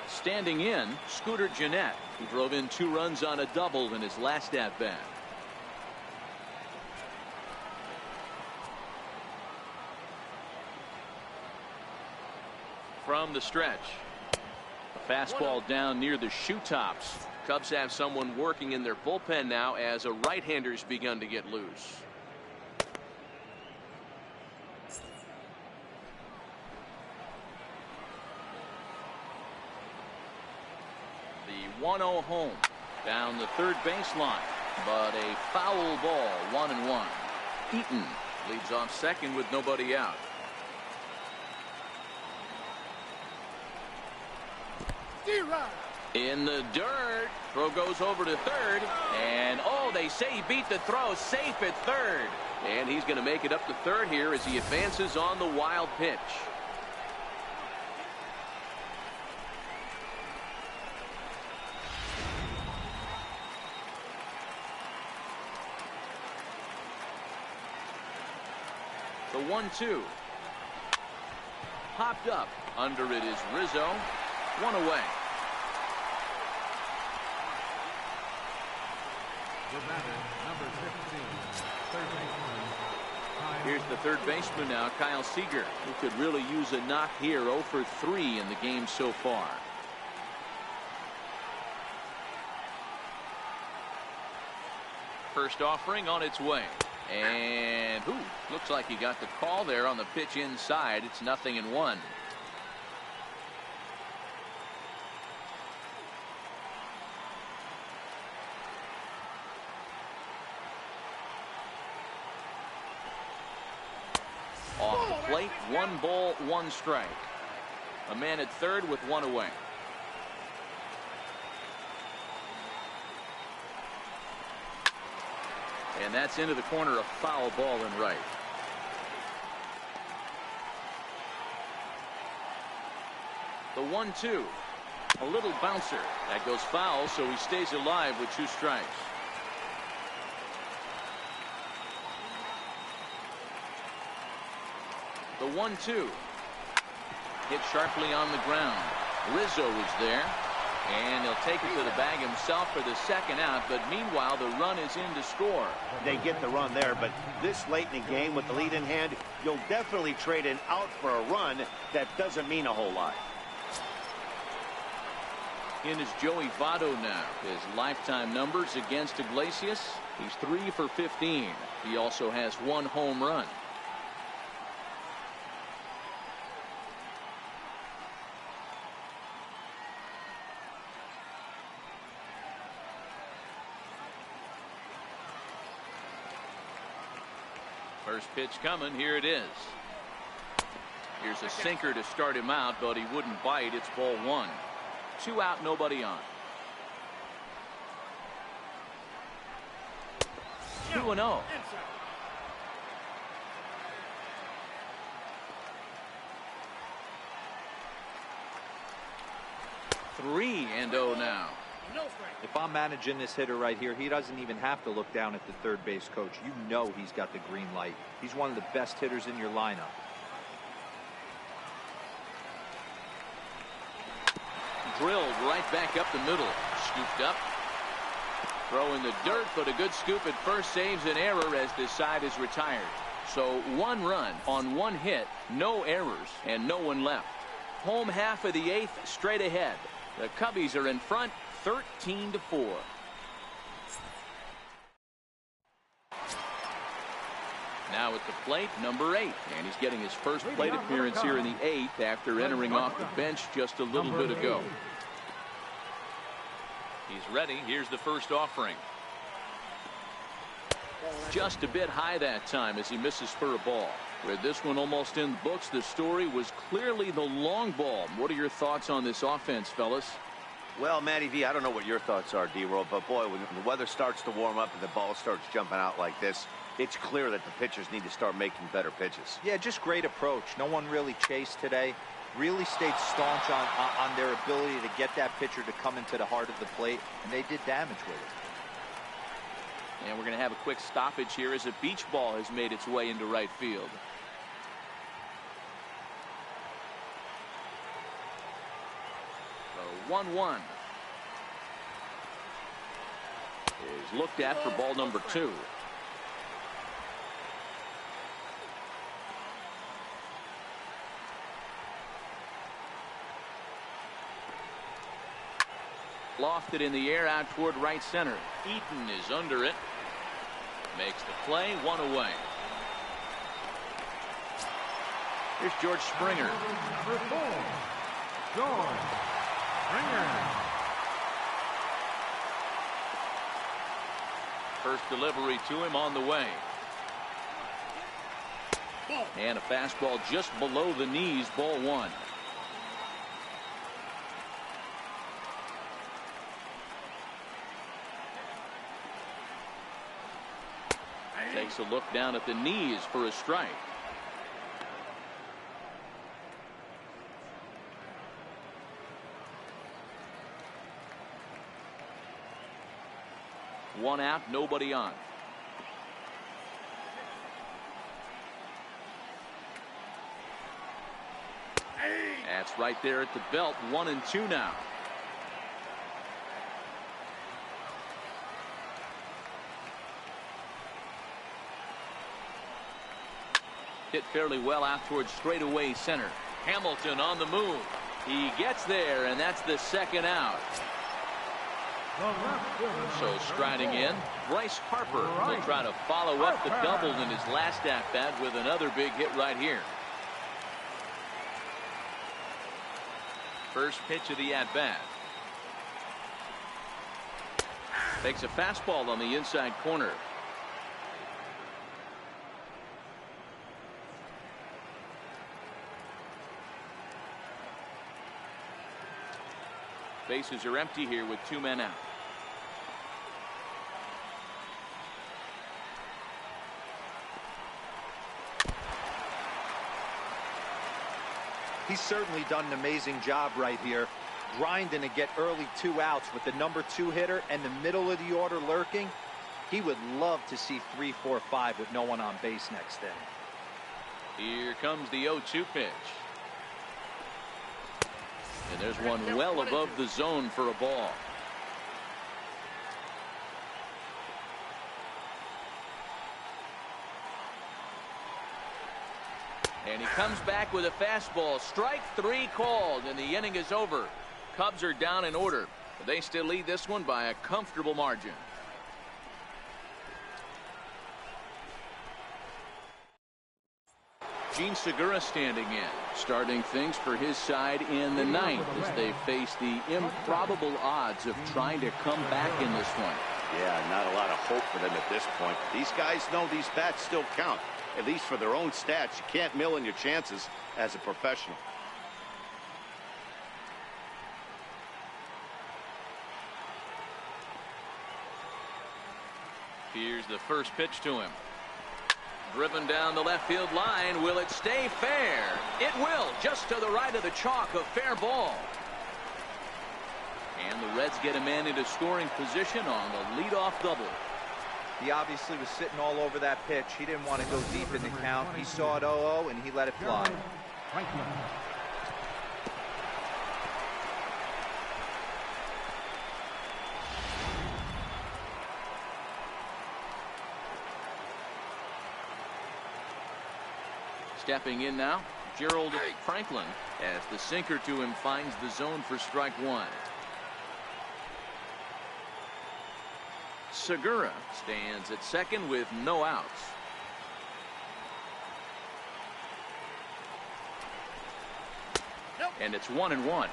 Standing in, Scooter Gennett, who drove in 2 runs on a double in his last at-bat. From the stretch, a fastball down near the shoe tops. Cubs have someone working in their bullpen now as a right-hander's begun to get loose. The 1-0 home down the third baseline, but a foul ball, 1-1. Eaton leads off second with nobody out. In the dirt, throw goes over to third, and oh, they say he beat the throw, safe at third, and he's going to make it up to third here as he advances on the wild pitch. The 1-2. Popped up. Under it is Rizzo. 1 away. The batter, number 15, third baseman. Here's the third baseman now, Kyle Seager, who could really use a knock here. 0 for 3 in the game so far. First offering on its way. And looks like he got the call there on the pitch inside. It's 0-1. Off the plate, 1 ball, 1 strike. A man at third with 1 away. And that's into the corner, a foul ball in right. The 1-2. A little bouncer. That goes foul, so he stays alive with 2 strikes. The 1-2. Hit sharply on the ground. Rizzo is there. And he'll take it to the bag himself for the second out, but meanwhile the run is in to score. They get the run there, but this late in the game with the lead in hand, you'll definitely trade an out for a run. That doesn't mean a whole lot. In is Joey Votto now. His lifetime numbers against Iglesias, he's 3 for 15. He also has 1 home run. First pitch coming. Here it is. Here's a sinker to start him out, but he wouldn't bite. It's ball 1. 2 out, nobody on. 2-0. 3-0 now. If I'm managing this hitter right here, he doesn't even have to look down at the third base coach. You know he's got the green light. He's one of the best hitters in your lineup. Drilled right back up the middle. Scooped up. Throw in the dirt, but a good scoop at first saves an error as this side is retired. So 1 run on 1 hit, no errors, and no one left. Home half of the 8th straight ahead. The Cubbies are in front 13-4. Now at the plate, number 8, and he's getting his first plate appearance here in the 8th after entering off the bench just a little bit ago. He's ready. Here's the first offering. Just a bit high that time as he misses for a ball. With this one almost in the books, the story was clearly the long ball. What are your thoughts on this offense, fellas? Well, Matty V, I don't know what your thoughts are, D-Roll, but boy, when the weather starts to warm up and the ball starts jumping out like this, it's clear that the pitchers need to start making better pitches. Yeah, just great approach. No one really chased today. Really stayed staunch on their ability to get that pitcher to come into the heart of the plate, and they did damage with it. And we're going to have a quick stoppage here as a beach ball has made its way into right field. So 1-1 is looked at for ball number 2. Lofted in the air out toward right center. Eaton is under it. Makes the play, 1 away. Here's George Springer. Number 4, George Springer. First delivery to him on the way. And a fastball just below the knees, ball 1. Takes a look down at the knees for a strike. One out, nobody on. That's right there at the belt. 1-2 now. Hit fairly well out towards straightaway center. Hamilton on the move. He gets there, and that's the second out. So striding in, Bryce Harper will try to follow up the double in his last at-bat with another big hit right here. First pitch of the at-bat. Takes a fastball on the inside corner. Bases are empty here with 2 men out. He's certainly done an amazing job right here, grinding to get early 2 outs with the number 2 hitter and the middle of the order lurking. He would love to see 3, 4, 5 with no one on base next inning. Here comes the 0-2 pitch. And there's one well above the zone for a ball. And he comes back with a fastball. Strike 3 called, and the inning is over. Cubs are down in order, but they still lead this one by a comfortable margin. Gene Segura standing in, starting things for his side in the 9th as they face the improbable odds of trying to come back in this one. Yeah, not a lot of hope for them at this point. These guys know these bats still count, at least for their own stats. You can't mill in your chances as a professional. Here's the first pitch to him. Driven down the left field line. Will it stay fair? It will, just to the right of the chalk, a fair ball. And the Reds get a man into scoring position on the leadoff double. He obviously was sitting all over that pitch. He didn't want to go deep in the count. He saw it 0-0 and he let it fly. Stepping in now, Gerald Franklin, as the sinker to him finds the zone for strike 1. Segura stands at second with no outs. And it's 1-1.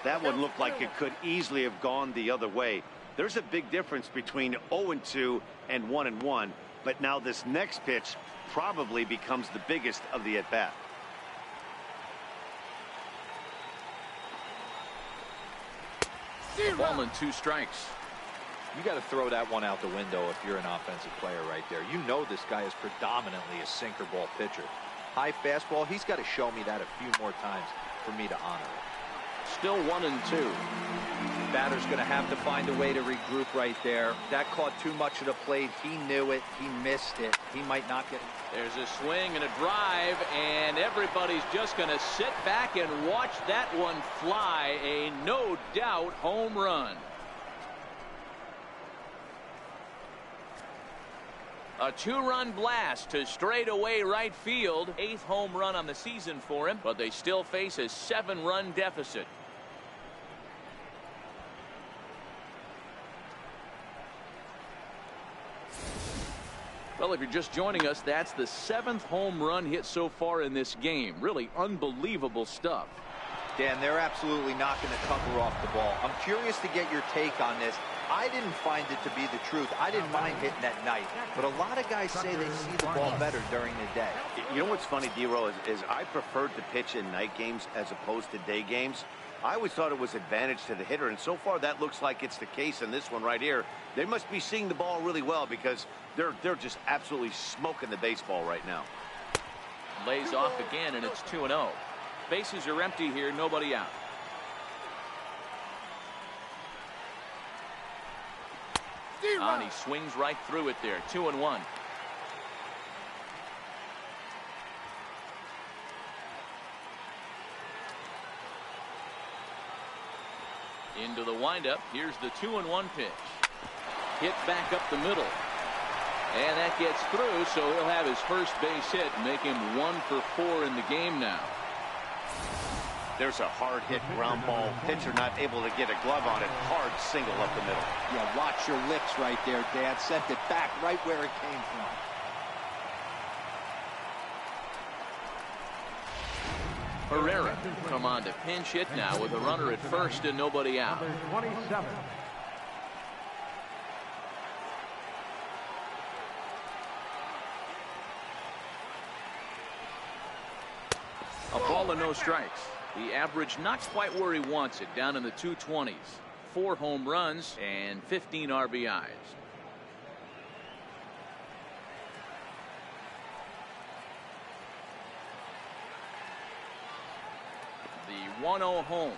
That one looked like it could easily have gone the other way. There's a big difference between 0-2 and 1-1, but now this next pitch probably becomes the biggest of the at-bat. Ball and 2 strikes. You got to throw that one out the window if you're an offensive player right there. You know this guy is predominantly a sinker ball pitcher. High fastball, he's got to show me that a few more times for me to honor it. Still 1-2. Batter's going to have to find a way to regroup right there. That caught too much of the plate. He knew it. He missed it. He might not get it. There's a swing and a drive, and everybody's just going to sit back and watch that one fly. A no doubt home run. A 2-run blast to straightaway right field. 8th home run on the season for him, but they still face a 7-run deficit. Well, if you're just joining us, that's the 7th home run hit so far in this game. Really unbelievable stuff. Dan, they're absolutely not going to cover off the ball. I'm curious to get your take on this. I didn't find it to be the truth. I didn't mind hitting at night, but a lot of guys say they see the ball better during the day. You know what's funny, D-Row, is I preferred to pitch in night games as opposed to day games. I always thought it was advantage to the hitter, and so far that looks like it's the case in this one right here. They must be seeing the ball really well because they're just absolutely smoking the baseball right now. Lays off again, and it's 2-0. Bases are empty here, nobody out. And he swings right through it there. 2-1. Into the windup. Here's the 2-1 pitch. Hit back up the middle. And that gets through, so he'll have his first base hit, make him 1 for 4 in the game now. There's a hard hit ground ball. Pitcher not able to get a glove on it. Hard single up the middle. Yeah, watch your lips right there, Dad. Sent it back right where it came from. Herrera come on to pinch hit now with a runner at first and nobody out. Number 27. A ball and no strikes. The average not quite where he wants it, down in the 220s. 4 home runs and 15 RBIs. The 1-0 home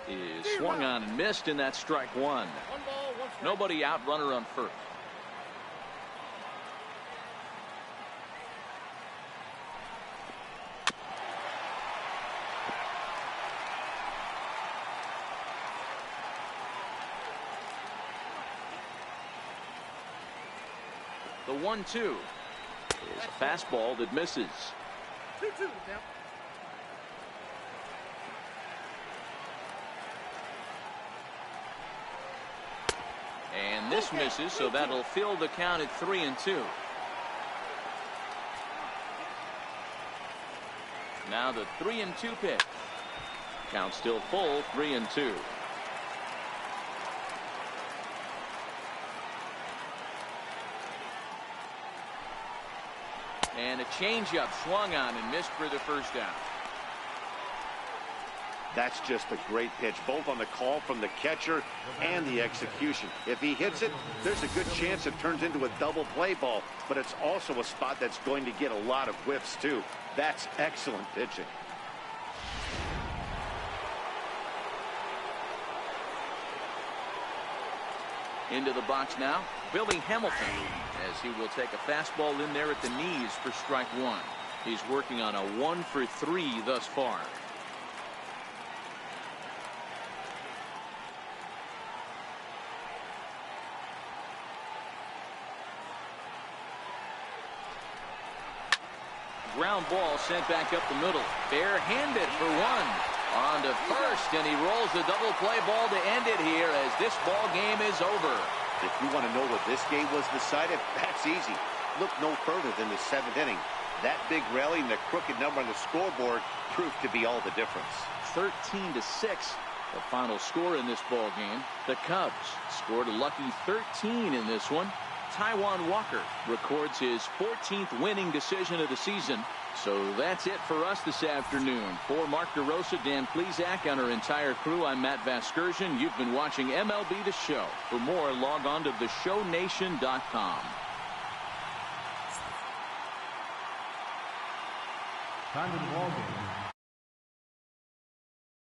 is swung on and missed, and that's strike 1. 1 ball, 1 strike. Nobody out, runner on first. The 1-2 is a fastball that misses. 2-2 to count. And this misses, so that'll fill the count at 3-2. Now the 3-2 pitch. Count still full, 3-2. And a changeup swung on and missed for the first down. That's just a great pitch, both on the call from the catcher and the execution. If he hits it, there's a good chance it turns into a double play ball, but it's also a spot that's going to get a lot of whiffs too. That's excellent pitching. Into the box now, Billy Hamilton, as he will take a fastball in there at the knees for strike 1. He's working on a 1 for 3 thus far. Ground ball sent back up the middle. Barehanded for 1. On to first, and he rolls the double play ball to end it here as this ball game is over. If you want to know what this game was decided, that's easy. Look no further than the 7th inning. That big rally and the crooked number on the scoreboard proved to be all the difference. 13-6, the final score in this ball game. The Cubs scored a lucky 13 in this one. Taijuan Walker records his 14th winning decision of the season. So that's it for us this afternoon. For Mark DeRosa, Dan Plesac, and our entire crew, I'm Matt Vasgersian. You've been watching MLB The Show. For more, log on to theshownation.com. Time of the ball game.